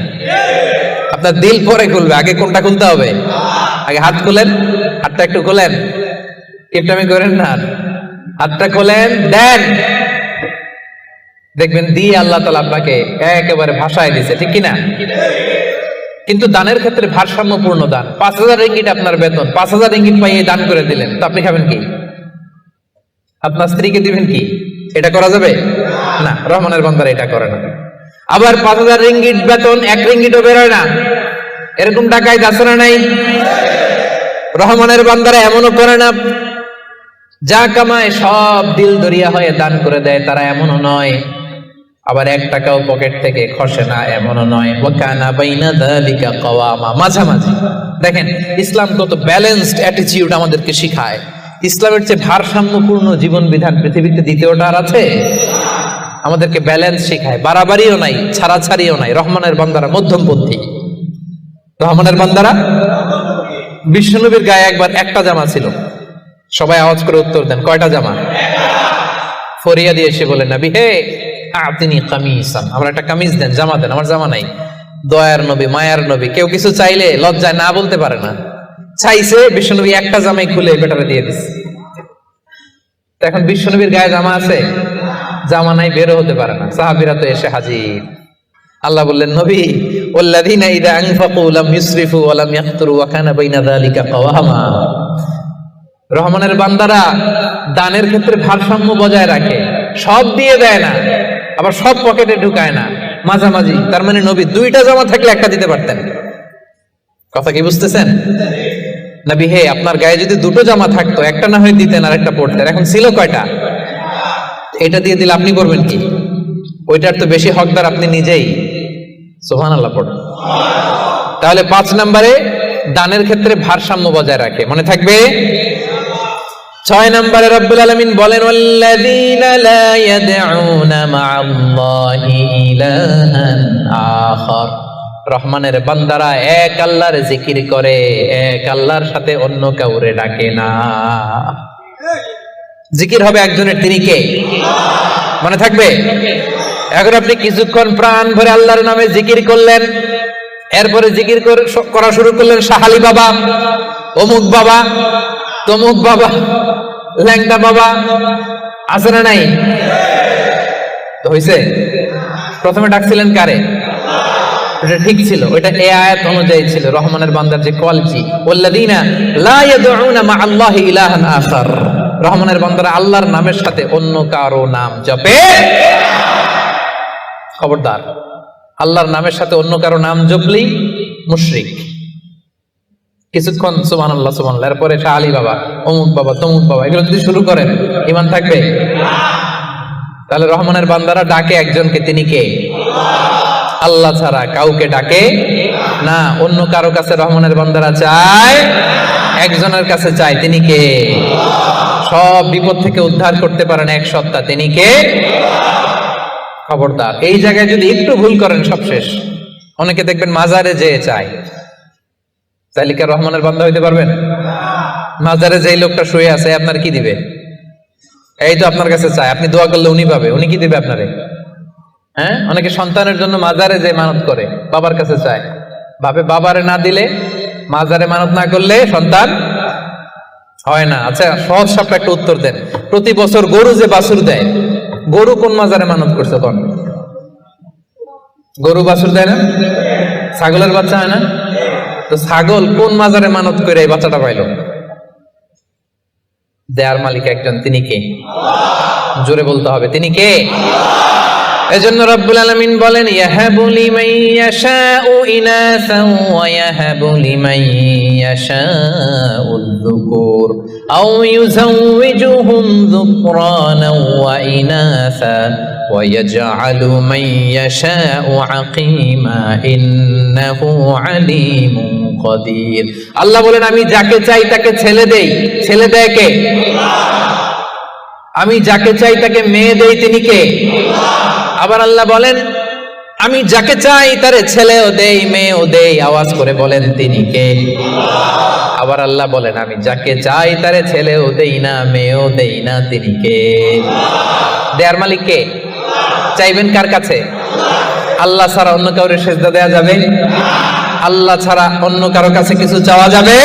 আপনার দিল পরে খুলবে, আগে কোনটা খুলতে হবে? আগে হাত খুলেন, হাতটা একটু খোলেন, কিপটামি করেন না, হাতটা খোলেন, দেন, দেখবেন দিয়ে আল্লাহ তাআলা আপনাকে একেবারে ভাষায় দিছে। ঠিক কি না? কিন্তু দানের ক্ষেত্রে ভারসাম্যপূর্ণ দান। ৫,০০০ রিঙ্গিট আপনার বেতন, ৫,০০০ রিঙ্গিট পাইয়ে দান করে দিলেন, তো আপনি খাবেন কি? আপনার স্ত্রীকে দিবেন কি? এটা করা যাবে না। রহমানের বান্দারা এটা করে না। আবার ৫,০০০ রিঙ্গিট বেতন, 1 রিঙ্গিটও বেরোয় না, এরকম টাকায় আছে না নাই? রহমানের বান্দারা এমনও করে না যা কামায় সব দিল দরিয়া হয়ে দান করে দেয়, তারা এমনও নয়। আবার 1 টাকাও পকেট থেকে খসে না এমনও নয়। ওয়া কানা বাইনা যালিকা কাওয়ামা, মাঝামাঝি। দেখেন ইসলাম কত ব্যালেন্সড অ্যাটিটিউড আমাদেরকে শিখায়। ইসলামের চেয়ে ভারসাম্যপূর্ণ জীবন বিধান পৃথিবীতে দ্বিতীয়টা আর আছে? আমাদেরকে ব্যালেন্স শিখায়, বাড়াবাড়িও নাই, ছাড়াছাড়িও নাই। রহমানের বান্দারা মধ্যমপন্থী। রহমানের বান্দারা, বিশ্বনবীর গায়ে একবার একটা জামা ছিল। সবাই আওয়াজ করে উত্তর দেন, কয়টা জামা? ফরিয়া দিয়ে এসে বলে, নবী হে আতিনি কামিসান, আমার একটা কামিজ দেন, জামা দেন, আমার জামা নাই। দয়ার নবী, মায়ার নবী, কেউ কিছু চাইলে লজ্জায় না বলতে পারে না। চাইছে, বিশ্বনবী একটা জামাই খুলে বেটারে দিয়ে দিচ্ছে। এখন বিশ্বনবীর গায়ে জামা আছে? জামা নাই, বেরো হতে পারে না। সাহাবীরা তো এসে হাজির। আল্লাহ বললেন, নবী ওয়াল্লাযীনা ইযা আনফাকু লাম ইউসরিফু ওয়া লাম ইয়াকতুরু ওয়া কানা বাইনা যালিকা কাওয়ামা। রহমানের বান্দারা দানের ক্ষেত্রে ভারসাম্য বজায় রাখে, সব দিয়ে দেয় না, আবার সব পকেটে ঢুকায় না, মাঝামাঝি। তার মানে নবী 2টা জামা থাকলে একটা দিতে পারতেন। কথা কি বুঝতেছেন? নবী হে আপনার গায়ে যদি 2টো জামা থাকতো, একটা না হয় দিতেন আর একটা পড়তেন। এখন ছিল কয়টা? এটা দিয়ে দিলে আপনি করবেন কি? ওইটার তো বেশি হকদার আপনি নিজেই। সুবহানাল্লাহ পড়ুন। তাহলে 5 নম্বরে দানের ক্ষেত্রে ভারসাম্য বজায় রাখে, মনে থাকবে। 6 নম্বরে রব্বুল আলামিন বলেন, ওয়াল্লাযীনা লা ইয়াদউনা মা'আল্লাহি ইলাহান আখার। রহমানের বান্দারা এক আল্লাহর জিকির করে, এক আল্লাহর সাথে অন্য কাউরে ডাকে না। জিকির হবে একজনের, তিনি কে? মনে থাকবে। এখন আপনি কিছুক্ষণ প্রাণ ভরে আল্লাহর নামে জিকির করলেন, এরপরে জিকির করা শুরু করলেন শাহালি বাবা, অমুক বাবা, তমুক বাবা, ল্যাংটা বাবা, আছে না নাই? হইছে? প্রথমে ডাকছিলেন কারে? এটা ঠিক ছিল, ওইটা এই আয়াত অনুযায়ী ছিল। রহমানের বান্দার যে কোয়ালিটি, ওয়াল্লাযীনা লা ইয়াদউনা মা'আল্লাহি ইলাহান আখার। রহমানের বান্দারা আল্লাহর নামের সাথে অন্য কারো নাম জপে। খবরদার, আল্লাহর নামের সাথে অন্য কারো নাম জপলেই মুশরিক। কিছুক্ষণ সুবহানাল্লাহ সুবহানাল্লাহ, এরপরে শাহ আলী বাবা, অমুক বাবা, তমুক বাবা, এগুলো যদি শুরু করেন, ঈমান থাকবে? তাহলে রহমানের বান্দারা ডাকে একজনকে, তিনি কে? আল্লাহ ছাড়া কাউকে ডাকে না। অন্য কারো কাছে রহমানের বান্দারা চায়, একজনের কাছে চায়, তিনি কে? সব বিপদ থেকে উদ্ধার করতে পারেন এক সত্তা, তিনি কে? খবরদার, এই জায়গায় যদি একটু ভুল করেন সব শেষ। অনেকে দেখবেন মাজারে যেয়ে চায়, তাহলে কি রহমানের বান্দা হইতে পারবেন? মাজারে যেই লোকটা শুয়ে আছে, আপনার কি দিবে? এই তো আপনার কাছে চায়, আপনি দোয়া করলে উনি পাবে, উনি কি দিবে আপনারে? হ্যাঁ, অনেকে সন্তানের জন্য মাজারে যে মানত করে, বাবার কাছে চায়, ভাবে বাবারে না দিলে, মাজারে মানত না করলে সন্তান হয় না। আচ্ছা, সহজ সাপটা একটা উত্তর দেন। প্রতি বছর গরু যে বাছুর দেয়, গরু কোন মাজারে মানত করছে? কোন গরু বাছুর দেয় না? ছাগলের বাচ্চা হয় না? তো ছাগল কোন মাজারে মানত করে এই বাচ্চাটা পাইল? দেয়ার মালিক একজন, তিনি কে? জোরে বলতে হবে, তিনি কে? এজন্য রব্বুল আলামিন বলেন, ইয়াহাবু লিমান ইয়াশাউ ইনাসান ওয়া ইয়াহাবু লিমান ইয়াশাউ যুকুর আও ইউযাওয়িজুহুম যুকরানান ওয়া ইনাসা ওয়া ইয়াজআলু মান ইয়াশাউ আকীমা ইন্নাহু আলীমুন কাদির। আল্লাহ বলেন, আমি যাকে চাই তাকে ছেলে দেই। ছেলে দেয় কে? আমি যাকে চাই তাকে মেয়ে দেই, তিনি কে? আবার আল্লাহ বলেন, আমি যাকে চাই তারে ছেলেও দেই, মেয়েও দেই। আওয়াজ করে বলেন, তিনি কে? আবার আল্লাহ বলেন, আমি যাকে চাই তারে ছেলেও দেই না, মেয়েও দেই না, তিনি কে? দেয়ার মালিক কে? চাইবেন কার কাছে? আল্লাহ ছাড়া অন্য কাউরে সেজদা দেয়া যাবে? আল্লাহ ছাড়া অন্য কারো কাছে কিছু চাওয়া যাবে?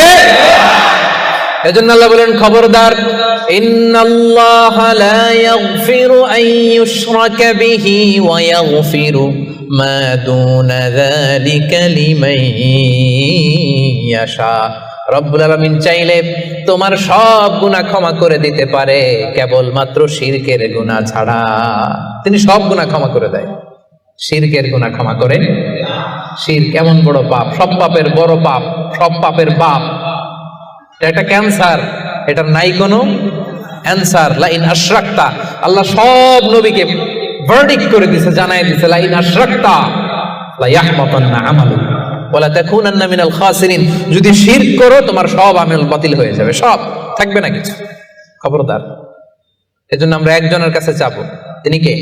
এজন্য আল্লাহ বলেন, খবরদার, ইন্নাল্লাহা লা ইয়াগফিরু আন ইউশরাকা বিহি ওয়া ইয়াগফিরু মা দুনা যালিকা লিমান ইয়াশা। রব্বুল আলামিন চাইলে তোমার সব গুনাহ ক্ষমা করে দিতে পারে, কেবলমাত্র শিরকের গুনাহ ছাড়া। তিনি সব গুনাহ ক্ষমা করে দেয়, শিরকের গুনাহ ক্ষমা করে। শিরক কেমন বড় পাপ, সব পাপের বড় পাপ, সব পাপের বাপ। এটা ক্যান্সার, এটার নাই কোনো অ্যান্সার। লা ইন আশরাকতা, আল্লাহ সব নবীকে ভার্ডিক্ট করে দিয়েছে, জানাই দিয়েছে, লা ইন আশরাকতা লা ইয়াহবাতান্না আমালুক ওয়া লা তাকুনান্না মিনাল খাসিরিন, যদি শিরক করো তোমার সব আমল বাতিল হয়ে যাবে, সব থাকবে না কিছু। খবরদার। এজন্য আমরা একজনের কাছে চাবো, তিনি কে?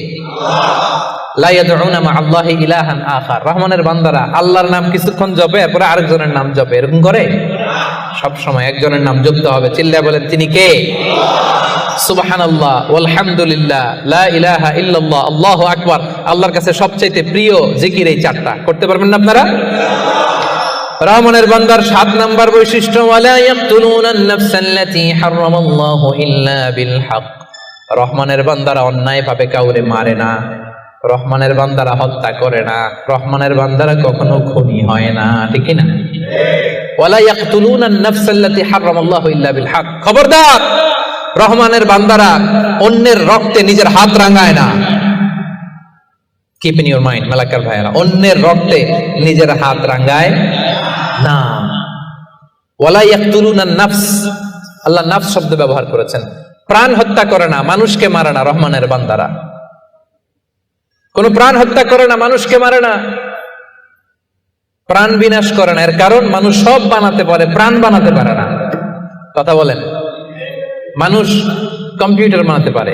লা ইয়াদউনা মা আল্লাহি ইলাহান আখার। রহমানের বান্দারা আল্লাহর নাম কিছুক্ষণ জপে, এরপরে আরেকজনের নাম জপে, এরকম করে? সব সময় একজনের নাম জপতে হবে। চিল্লায় বলেন, তিনি কে? সুবহানাল্লাহ ওয়ালহামদুলিল্লাহ লা ইলাহা ইল্লাল্লাহ আল্লাহু আকবার। আল্লাহর কাছে সবচেয়ে প্রিয় জিকির এই চারটা। করতে পারবেন না আপনারা? রহমানের বান্দার 7 নাম্বার বৈশিষ্ট্য, ওয়ালা ইয়াকতুলুনান নাফসাল্লাতী হারামাল্লাহু ইল্লা বিল হক। রহমানের বান্দারা অন্যায় ভাবে কাউরে মারে না, রহমানের বান্দারা হত্যা করে না, রহমানের বান্দারা কখনো খুনি হয় না, ঠিক না? ওয়ালা ইয়াকতুলুনান নাফসাল্লাতী হারামাল্লাহু ইল্লা বিল হক। খবরদার, রহমানের বান্দারা অন্যের রক্তে নিজের হাত রাঙায় না। Keep in your mind Malakar ভাইরা, অন্যের রক্তে নিজের হাত রাঙায় না। ওয়ালা ইয়াকতুলুনান নাফস, আল্লাহ নাফস শব্দ ব্যবহার করেছেন। প্রাণ হত্যা করে না, মানুষকে মারে না। রহমানের বান্দারা কোন প্রাণ হত্যা করে না, মানুষকে মারে না, প্রাণ বিনাশ করে না। এর কারণ মানুষ সব বানাতে পারে, প্রাণ বানাতে পারে না। কথা বলেন। মানুষ কম্পিউটার বানাতে পারে,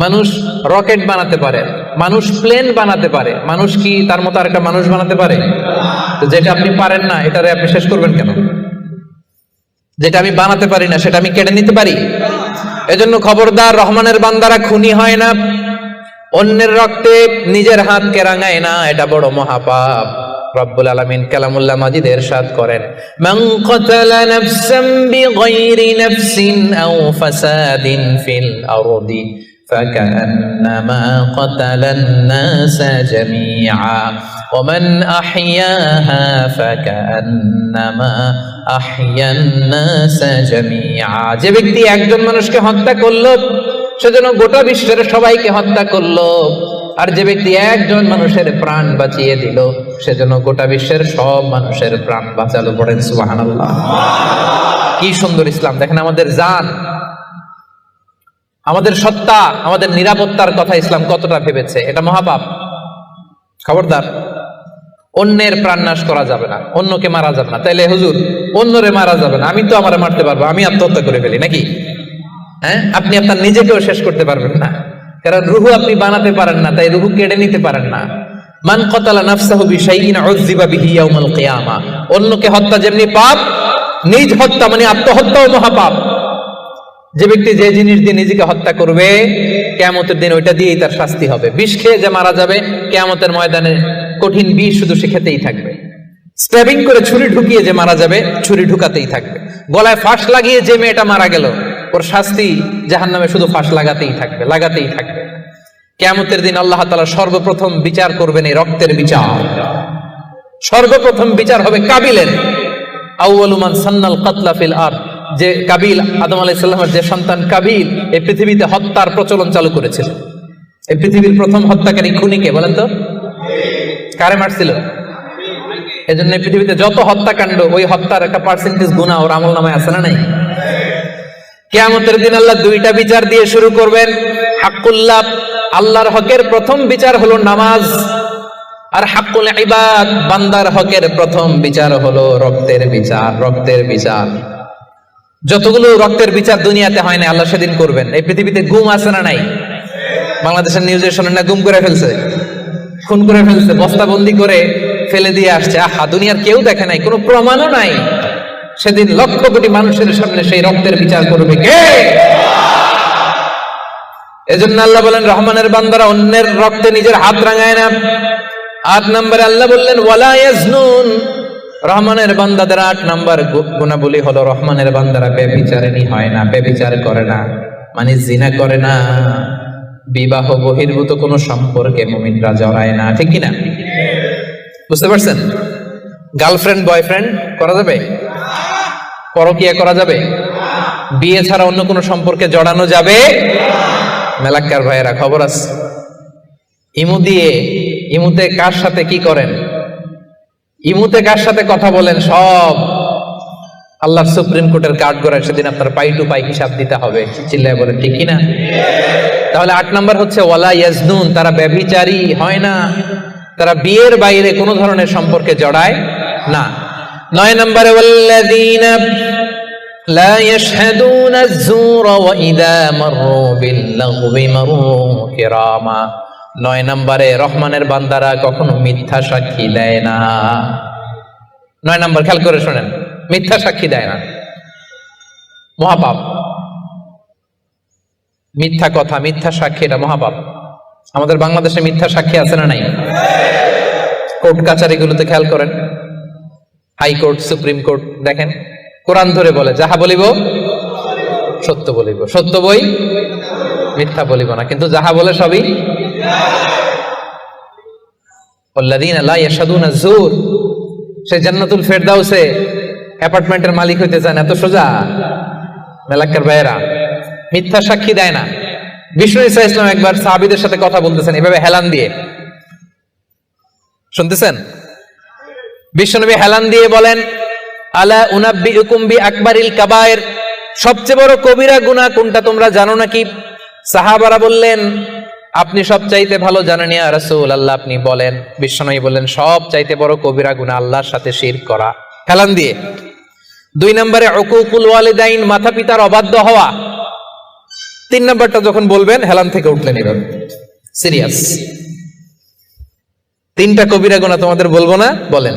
মানুষ রকেট বানাতে পারে, মানুষ প্লেন বানাতে পারে। মানুষ কি তার মতো আরেকটা মানুষ বানাতে পারে? তো যেটা আপনি পারেন না, এটারে আপনি শেষ করবেন কেন? যেটা আমি বানাতে পারি না, সেটা আমি কেড়ে নিতে পারি? এজন্য খবরদার, রহমানের বান্দারা খুনি হয় না, অন্যের রক্তে নিজের হাতকে রাঙায় না, এটা বড় মহাপাপ। রব্বুল আলামিন কালামুল্লাহ মাজিদে ইরশাদ করেন, মান কাতালা নাফসান বিগাইরি নাফসিন আও ফাসাদিন ফিল আরদি ফাকান্নামা কাতালান নাসা জামিআ ওয়া মান আহইয়াহা ফাকান্নামা আহইয়ান নাসা জামিআ। যে ব্যক্তি একজন মানুষকে হত্যা করলো, সেজন্য গোটা বিশ্বের সবাইকে হত্যা করলো। আর যে ব্যক্তি একজন মানুষের প্রাণ বাঁচিয়ে দিল, সেজন্য গোটা বিশ্বের সব মানুষের প্রাণ বাঁচালো। পড়েন সুবহানাল্লাহ। কি সুন্দর ইসলাম! দেখেন, আমাদের জান, আমাদের সত্তা, আমাদের নিরাপত্তার কথা ইসলাম কতটা ভেবেছে। এটা মহাপাপ। খবরদার, অন্যের প্রাণ নাশ করা যাবে না, অন্যকে মারা যাবে না। তাইলে হুজুর, অন্যরে মারা যাবে না, আমি তো আমারে মারতে পারবো, আমি আত্মহত্যা করে ফেলি নাকি? হ্যাঁ, আপনি আপনার নিজেকেও শেষ করতে পারবেন না, কারণ রুহু আপনি বানাতে পারেন না, তাই রুহু কেড়ে নিতে পারেন না। মান কাতালা নাফসাহু বিশাইইন উযযিবা বিহি ইয়াউমাল কিয়ামা। অন্যকে হত্যা যেমনি পাপ, নিজ হত্যা মানে আত্মহত্যাও মহাপাপ। যে ব্যক্তি যে জিনিস দিয়ে নিজেকে হত্যা করবে, কিয়ামতের দিন ওইটা দিয়েই তার শাস্তি হবে। বিষ খেয়ে যে মারা যাবে, কিয়ামতের ময়দানে কঠিন বিষ শুধু সে খেতেই থাকবে। স্ট্যাবিং করে ছুরি ঢুকিয়ে যে মারা যাবে, ছুরি ঢুকাতেই থাকবে। গলায় ফাঁস লাগিয়ে যে মেয়েটা মারা গেল, ওর শাস্তি জাহান্নামে শুধু ফাঁস লাগাতেই থাকবে, লাগাতেই থাকবে। কিয়ামতের দিন আল্লাহ তাআলা সর্বপ্রথম বিচার করবেন এই রক্তের বিচার। সর্বপ্রথম বিচার হবে কাবিলের। আউয়ালু মান সান্নাল কাতলা ফিল আরদ। যে কাবিল, আদম আলাইহিস সালামের যে সন্তান কাবিল, এই পৃথিবীতে হত্যার প্রচলন চালু করেছিল। এই পৃথিবীর প্রথম হত্যাকারী খুনিকে বলেন তো? কারে মারছিল? এজন্য পৃথিবীতে যত হত্যাকাণ্ড, ওই হত্যার একটা পার্সেন্টেজ গুনাহ ওর আমলনামায় আছে না নাই? কিয়ামতের দিন আল্লাহ দুইটা বিচার দিয়ে শুরু করবেন। হাক্কুল্লাহ, আল্লাহর হকের প্রথম বিচার হলো নামাজ। আর হাক্কুল ইবাদ, বান্দার হকের প্রথম বিচার হলো রক্তের বিচার। রক্তের বিচার, যতগুলো রক্তের বিচার দুনিয়াতে হয় না, আল্লাহ সেদিন করবেন। এই পৃথিবীতে গুম আছে না নাই? বাংলাদেশের নিউজে শোনেন না, গুম করে ফেলছে, খুন করে ফেলছে, বস্তাবন্দি করে ফেলে দিয়ে আসছে। আহা, দুনিয়ার কেউ দেখে নাই, কোনো প্রমাণও নাই। সেদিন লক্ষ কোটি মানুষের সামনে সেই রক্তের বিচার করবে কে? এজন্য আল্লাহ বলেন, রহমানের বান্দারা অন্যের রক্তে নিজের হাত রাঙায় না। 8 নম্বরে আল্লাহ বললেন, ওয়ালা ইয়াজনুন। রহমানের বান্দাদের 8 নম্বর গুণাবলী হলো, রহমানের বান্দারা ব্যভিচারিণী হয় না, ব্যভিচার করে না, মানে জিনা করে না, বিবাহ বহির্ভূত কোনো সম্পর্কে মুমিনরা জড়ায় না। ঠিক কিনা? বুঝতে পারছেন? গার্লফ্রেন্ড বয়ফ্রেন্ড করা যাবে? পরকিয়া করা যাবে? বিয়ে ছাড়া অন্য কোনো সম্পর্কে জড়ানো যাবে? মেলাক্কার ভাইয়েরা, খবর আছে। ইমুতে কার সাথে কি করেন, ইমুতে কার সাথে কথা বলেন, সব আল্লাহর সুপ্রিম কোর্টের কার্ড করার সেদিন আপনার পাই টু পাই হিসাব দিতে হবে। চিল্লায় বলে ঠিক কিনা? তাহলে 8 নাম্বার হচ্ছে ওয়ালা ইয়াজনুন, তারা ব্যভিচারী হয় না, তারা বিয়ের বাইরে কোনো ধরনের সম্পর্কে জড়ায় না। 9 নম্বরে ওয়াল্লাযীনা লা ইয়াশহাদুনা আয-যুরা ওয়া ইযা মাররু বিল-লাগবি মাররু কিরামা। 9 নম্বরে রহমানের বান্দারা কখনো মিথ্যা সাক্ষী দেয় না। 9 নম্বর খেয়াল করে শুনেন, মিথ্যা সাক্ষী দেয় না, মহাপাপ। মিথ্যা কথা, মিথ্যা সাক্ষী, এটা মহাপাপ। আমাদের বাংলাদেশে মিথ্যা সাক্ষী আছে না নাই? কোর্ট কাচারিগুলোতে খেয়াল করেন, হাইকোর্ট, সুপ্রিম কোর্ট, দেখেন কোরআন ধরে বলে যাহা বলিব সত্য বলিব, সত্য বই মিথ্যা বলিব না, কিন্তু যাহা বলে সবই। ওয়াল্লাযীনা লা ইয়াশহাদুনা আয-যুর, সে জান্নাতুল ফেরদাউসে অ্যাপার্টমেন্টের মালিক হইতে চায় না, এত সোজা? মেলাক্কার ভাইয়েরা, মিথ্যা সাক্ষী দেয় না। বিষ্ণু ঈসা ইসলাম একবার সাহাবীদের সাথে কথা বলতেছেন এভাবে হেলান দিয়ে, শুনতেছেন? বিশ্বনবী হেলান দিয়ে বলেন, আলা উনাব্বিউকুম বিআকবারিল কাবায়ের, সবচেয়ে বড় কবিরা গুনাহ কোনটা তোমরা জানো নাকি? সাহাবারা বললেন, আপনি সবচাইতে ভালো জানেন ইয়া রাসূলুল্লাহ, আপনি বলেন। বিশ্বনবী বললেন, সবচাইতে বড় কবিরা গুনাহ আল্লাহর সাথে শিরক করা, হেলান দিয়ে। 2 নম্বরে উকুকুল ওয়ালিদাইন, মাতা পিতার অবাধ্য হওয়া। 3 নম্বরটা যখন বলবেন হেলান থেকে উঠলেন, এভাবে সিরিয়াস। 3টা কবিরা গুনাহ তোমাদের বলবো না, বলেন।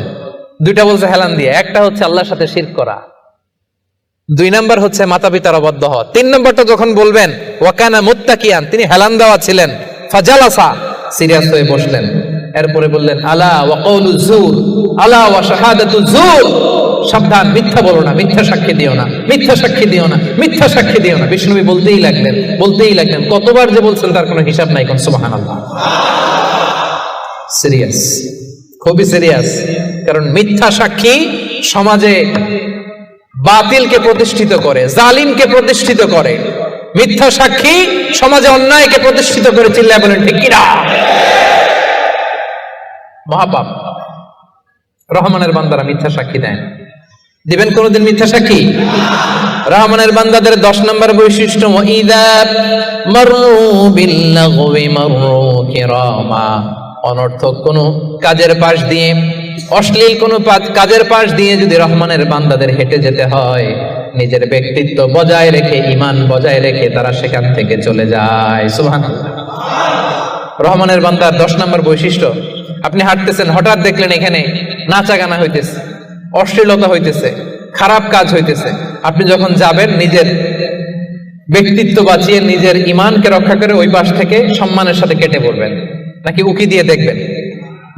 2টা বলছে হেলান দিয়ে, একটা হচ্ছে আল্লাহর সাথে শিরক করা, 2 নাম্বার হচ্ছে মাতা পিতার অবাধ্য হওয়া। 3 নম্বরটা যখন বলবেন, ওয়াকানা মুত্তাকিয়ান, তিনি হেলান দেওয়া ছিলেন, ফাজালাসা, সিরিয়াস হয়ে বসলেন। এরপরে বললেন, আলা ওয়া কওলু যুর, আলা ওয়া শাহাদাতু যুর, সাবধান, মিথ্যা বলো না, মিথ্যা সাক্ষী দিও না, মিথ্যা সাক্ষী দিও না, মিথ্যা সাক্ষী দিও না। বিষ্ণুবী বলতেই লাগলেন, বলতেই লাগলেন, কতবার যে বলছেন তার কোনো হিসাব নাই। কোন সুবহানাল্লাহ। সিরিয়াস, খুবই সিরিয়াস। কারণ মিথ্যা সাক্ষী সমাজে বাতিলকে প্রতিষ্ঠিত করে, জালিমকে প্রতিষ্ঠিত করে। মিথ্যা সাক্ষী সমাজে অন্যায়কে প্রতিষ্ঠিত করে। চিল্লায় বলেন ঠিক কিনা? মহাপাপ। রহমানের বান্দারা মিথ্যা সাক্ষী দেন। দিবেন কোনদিন মিথ্যা সাক্ষী? রহমানের বান্দাদের 10 নম্বর বৈশিষ্ট্য, ওয়াইদা মাররু বিল-লাগবি মাররু কিরামা, অনর্থক কোন কাজের পাশ দিয়ে, অশ্লীল কোন কাজের পাশ দিয়ে যদি রহমানের বান্দাদের হেঁটে যেতে হয়, নিজের ব্যক্তিত্ব বজায় রেখে, ঈমান বজায় রেখে তারা সেখান থেকে চলে যায়। সুবহানাল্লাহ। রহমানের বান্দার 10 নম্বর বৈশিষ্ট্য, আপনি হাঁটতেছেন, হঠাৎ দেখলেন এখানে নাচা গানা হইতেছে, অশ্লীলতা হইতেছে, খারাপ কাজ হইতেছে, আপনি যখন যাবেন নিজের ব্যক্তিত্ব বাঁচিয়ে, নিজের ঈমানকে রক্ষা করে ওই পাশ থেকে সম্মানের সাথে কেটে পড়বেন, নাকি উকি দিয়ে দেখবেন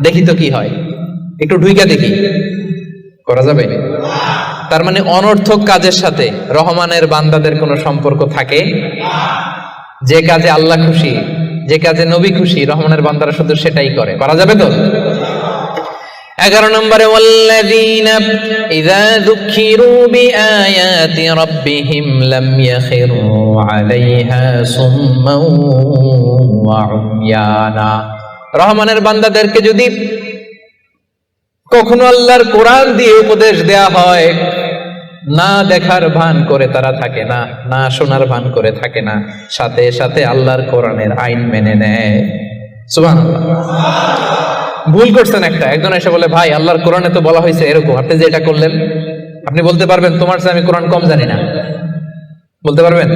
দেখি তো কি হয়, একটু ঢুইকা দেখি, করা যাবে? তার মানে অনর্থক কাজের সাথে রহমানের বান্দাদের কোনো সম্পর্ক থাকে? যে কাজে আল্লাহ খুশি, যে কাজে নবী খুশি, রহমানের বান্দারা শুধু সেটাই করে। করা যাবে তো? 11 নম্বরে, ওয়াল্লাযীনা ইযা যুকিরু বিআয়াতি রাব্বিহিম লাম ইয়াখিরু আলাইহা সুম্মান ওয়া উময়ানা। রহমানের বান্দাদেরকে যদি কখনো আল্লাহর কোরআন দিয়ে উপদেশ দেয়া হয়, না দেখার ভান করে তারা থাকে না, না শোনার ভান করে থাকে না, সাথে সাথে আল্লাহর কোরআনের আইন মেনে নেয়। সুবহানাল্লাহ। ভুল করছেন একটা, একজন এসে বলে, ভাই আল্লাহর কোরআনে তো বলা হয়েছে এরকম, আপনি যে এটা করলেন, আপনি বলতে পারবেন তোমার চেয়ে আমি কোরআন কম জানি না? বলতে পারবেন?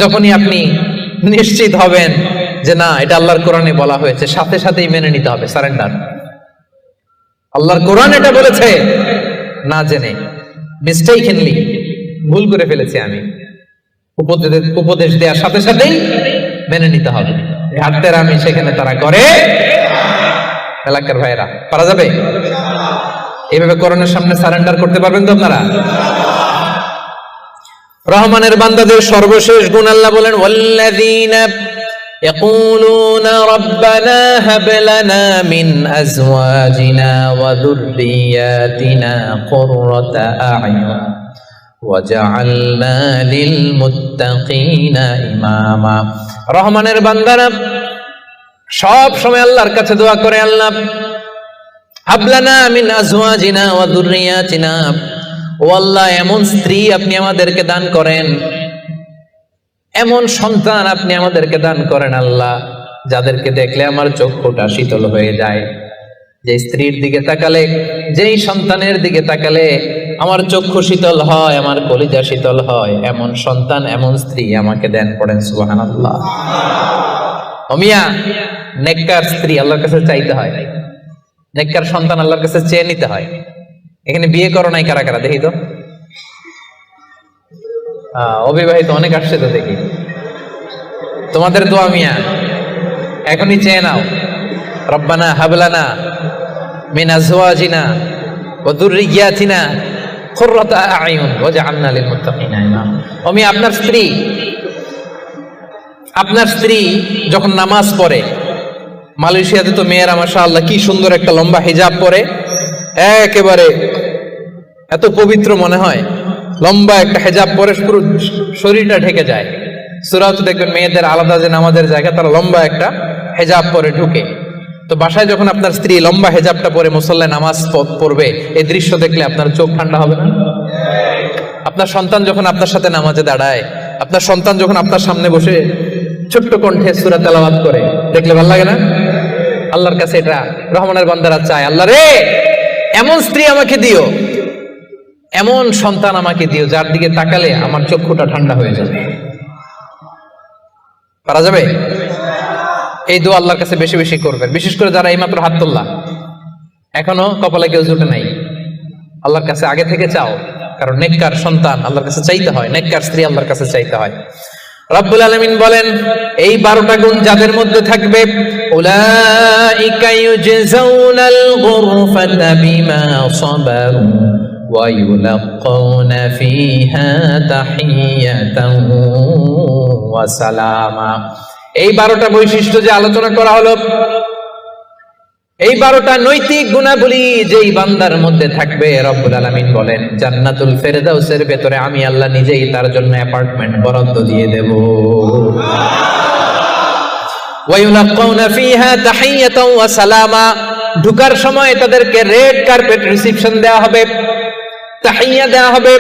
যখনই আপনি নিশ্চিত হবেন যে না এটা আল্লাহর কোরআনে বলা হয়েছে, সাথে সাথেই মেনে নিতে হবে, সারেন্ডার। আল্লাহর কোরআন এটা বলেছে, না জেনে মিস্টেকলি ভুল করে ফেলেছি আমি, উপদেশ দেওয়ার সাথে সাথেই মেনে নিতে হবে। হাতের আমি সেখানে তারা করে। এলাকার ভাইয়েরা, পারা যাবে? এইভাবে কোরআনের সামনে সারেন্ডার করতে পারবেন তো আপনারা? রহমানের বান্দাদের সর্বশেষ গুণ আল্লাহ বলেন, ওয়াল্লাযীনা ইয়াকুলুনা রাব্বানা হাব লানা মিন আজওয়াজিনা ওয়া যুররিয়াতিনা কুররাতা আ'য়ুন ওয়াজআলনা লিল মুত্তাকিনা ইমামা। রহমানের বান্দারা সব সময় আল্লাহর কাছে দোয়া করে, আল্লাহ হাব লানা মিন আজওয়াজিনা ওয়া যুররিয়াতিনা, ও আল্লাহ, এমন স্ত্রী আপনি আমাদেরকে দান করেন, এমন সন্তান আপনি আমাদেরকে দান করেন আল্লাহ, যাদেরকে দেখলে আমার চক্ষুটা শীতল হয়ে যায়। যে স্ত্রীর দিকে তাকালে, যেই সন্তানের দিকে তাকালে আমার চক্ষু শীতল হয়, আমার কলিজা শীতল হয়, এমন সন্তান, এমন স্ত্রী আমাকে দেন। পড়েন সুবহানাল্লাহ। ও মিয়া, নেককার স্ত্রী আল্লাহর কাছে চাইতে হয়, নেককার সন্তান আল্লাহর কাছে চেয়ে নিতে হয়। এখানে বিয়ে করো নাই কারা কারা দেখি তো? অবিবাহিত অনেক আসছে তো দেখি। তোমাদের দোয়া মিয়া, এখনই চেয়ে নাও। রব্বানা হাবলানা মিন আজওয়াজিনা ওয়া যুররিয়াতিনা কুররাতা আ'য়ুন ওয়াজআলনা লিল মুত্তাকিনা ইমামা। ও মিয়া, আপনার স্ত্রী যখন নামাজ পড়ে, মালয়েশিয়াতে তো মেয়েরা মাশাআল্লাহ কি সুন্দর একটা লম্বা হিজাব পরে, একেবারে এত পবিত্র মনে হয়। লম্বা একটা হিজাব পরে পুরো শরীরটা ঢেকে যায়। সূরাতে দেখবেন মেয়েদের আলাদা যে নামাজের জায়গা, তারা লম্বা একটা হিজাব পরে ঢুকে। তো বাসায় যখন আপনার স্ত্রী লম্বা হিজাবটা পরে মুসল্লায় নামাজ পড়বে, এই দৃশ্য দেখলে আপনার চোখ ঠান্ডা হবে না? আপনার সন্তান যখন আপনার সাথে নামাজে দাঁড়ায়, আপনার সন্তান যখন আপনার সামনে বসে ছোট্ট কণ্ঠে সূরা তেলাওয়াত করে, দেখলে ভালো লাগে না? আল্লাহর কাছে এটা রহমানের বান্দারা চায়, আল্লাহ রে এমন স্ত্রী আমাকে দিও, এমন সন্তান আমাকে দিও, যার দিকে তাকালে আমার চক্ষুটা ঠান্ডা হয়ে যাবে। পারা যাবে? এই দোয়া আল্লাহর কাছে বেশি বেশি করবেন, বিশেষ করে যারা এইমাত্র হাত তুললা, এখনো কপালে কেউ জুটে নাই, আল্লাহর কাছে আগে থেকে চাও। কারণ নেককার সন্তান আল্লাহর কাছে চাইতে হয়, নেককার স্ত্রী আল্লাহর কাছে চাইতে হয়। রব্বুল আলামিন বলেন, এই 12টা গুণ যাদের মধ্যে থাকবে, উলাইকা ইউজজাউনাল গুরফাতা বিমা সাবারু ওয়া ইউলাক্কাউনা ফিহা তাহিয়াতান ওয়া সালামা। এই 12টা বৈশিষ্ট্য যে আলোচনা করা হলো, এই 12টা নৈতিক গুণাবলী যেই বান্দার মধ্যে থাকবে, রব্বুল আলামিন বলেন জান্নাতুল ফেরদাউসের ভেতরে আমি আল্লাহ নিজেই তার জন্য অ্যাপার্টমেন্ট বরাদ্দ দিয়ে দেব। ওয়া ইউলাক্কাউনা ফিহা তাহিয়াতান ওয়া সালামা। ঢোকার সময় তাদেরকে রেড কার্পেট রিসেপশন দেয়া হবে, তাহিয়া দেয়া হবে,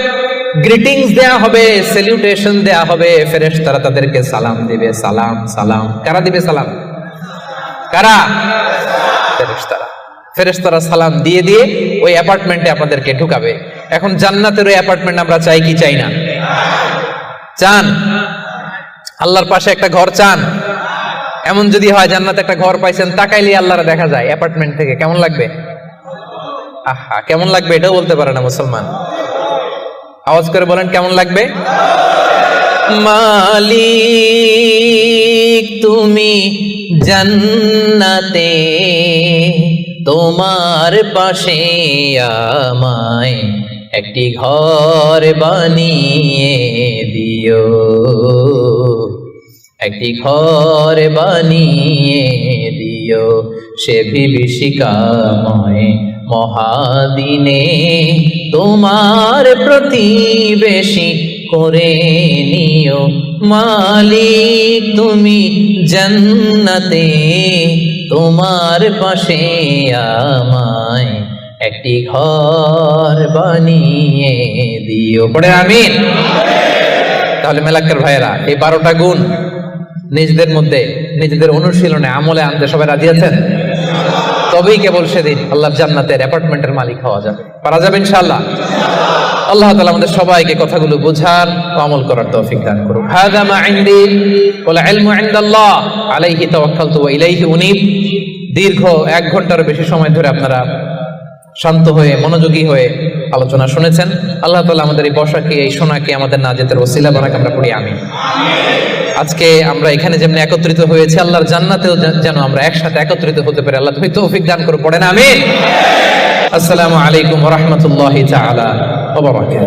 গ্রিটিংস দেয়া হবে, স্যালুটেশন দেয়া হবে। ফেরেশতারা তাদেরকে সালাম দিবে। সালাম সালাম কারা দিবে? সালাম কারা? ফেরেশতারা সালাম দিয়ে দিয়ে ওই অ্যাপার্টমেন্টে আপনাদেরকে ঢুকাবে। এখন জান্নাতের ওই অ্যাপার্টমেন্ট আমরা চাই কি চাই না? চান? আল্লাহর পাশে একটা ঘর চান? এমন যদি হয় জান্নাতে একটা ঘর পাইছেন, তাকাইলে আল্লাহরা দেখা যায় অ্যাপার্টমেন্ট থেকে, কেমন লাগবে? আহা, কেমন লাগবে এটাও বলতে পারে না মুসলমান। আওয়াজ করে বলেন কেমন লাগবে? মালিক তুমি জান্নাতে, তোমার পাশে আমায় একটি ঘর বানিয়ে দিও, একটি ঘর বানিয়ে দিও, সে বিভীষিকাময় মহাদিনে তোমার প্রতিবেশী করে নিও। মালিক তুমি জান্নাতে, তোমার পাশে আমায় একটি ঘর বানিয়ে দিও। পড়ে আমিন। তাহলে মেলাক্কার ভাইয়েরা, এই 12টা গুণ নিজেদের মধ্যে, নিজেদের অনুশীলনে, আমলে আনতে সবাই রাজি আছেন? তবেই কেবল সেদিন আল্লাহর জান্নাতের অ্যাপার্টমেন্টের মালিক হওয়া যাবে। পারা যাবে ইনশাআল্লাহ। আল্লাহ তাআলা আমাদের সবাইকে কথাগুলো বোঝার ও আমল করার তৌফিক দান করুন। হাযা মা ইনদি ওয়াল ইলমু ইনদাল্লাহ আলাইহি তাওয়াক্কালতু ওয়া ইলাইহি উনীব। দীর্ঘ 1 ঘন্টার বেশি সময় ধরে আপনারা শান্ত হয়ে, মনোযোগী হয়ে আলোচনা শুনেছেন। আল্লাহ তাআলা আমাদের এই বসাকে, এই শোনাকে আমাদের নাজাতের ওসিলা বানাক, আমরা পড়ি আমিন। আজকে আমরা এখানে যেমন একত্রিত হয়েছে, আল্লাহর জান্নাতেও যেন আমরা একসাথে একত্রিত হতে পারি। আল্লাহ তৌফিক দান করুন। পড়েন আমিন। আসসালামু আলাইকুম ওয়া রাহমাতুল্লাহি তাআলা ওয়া বারাকাতুহু।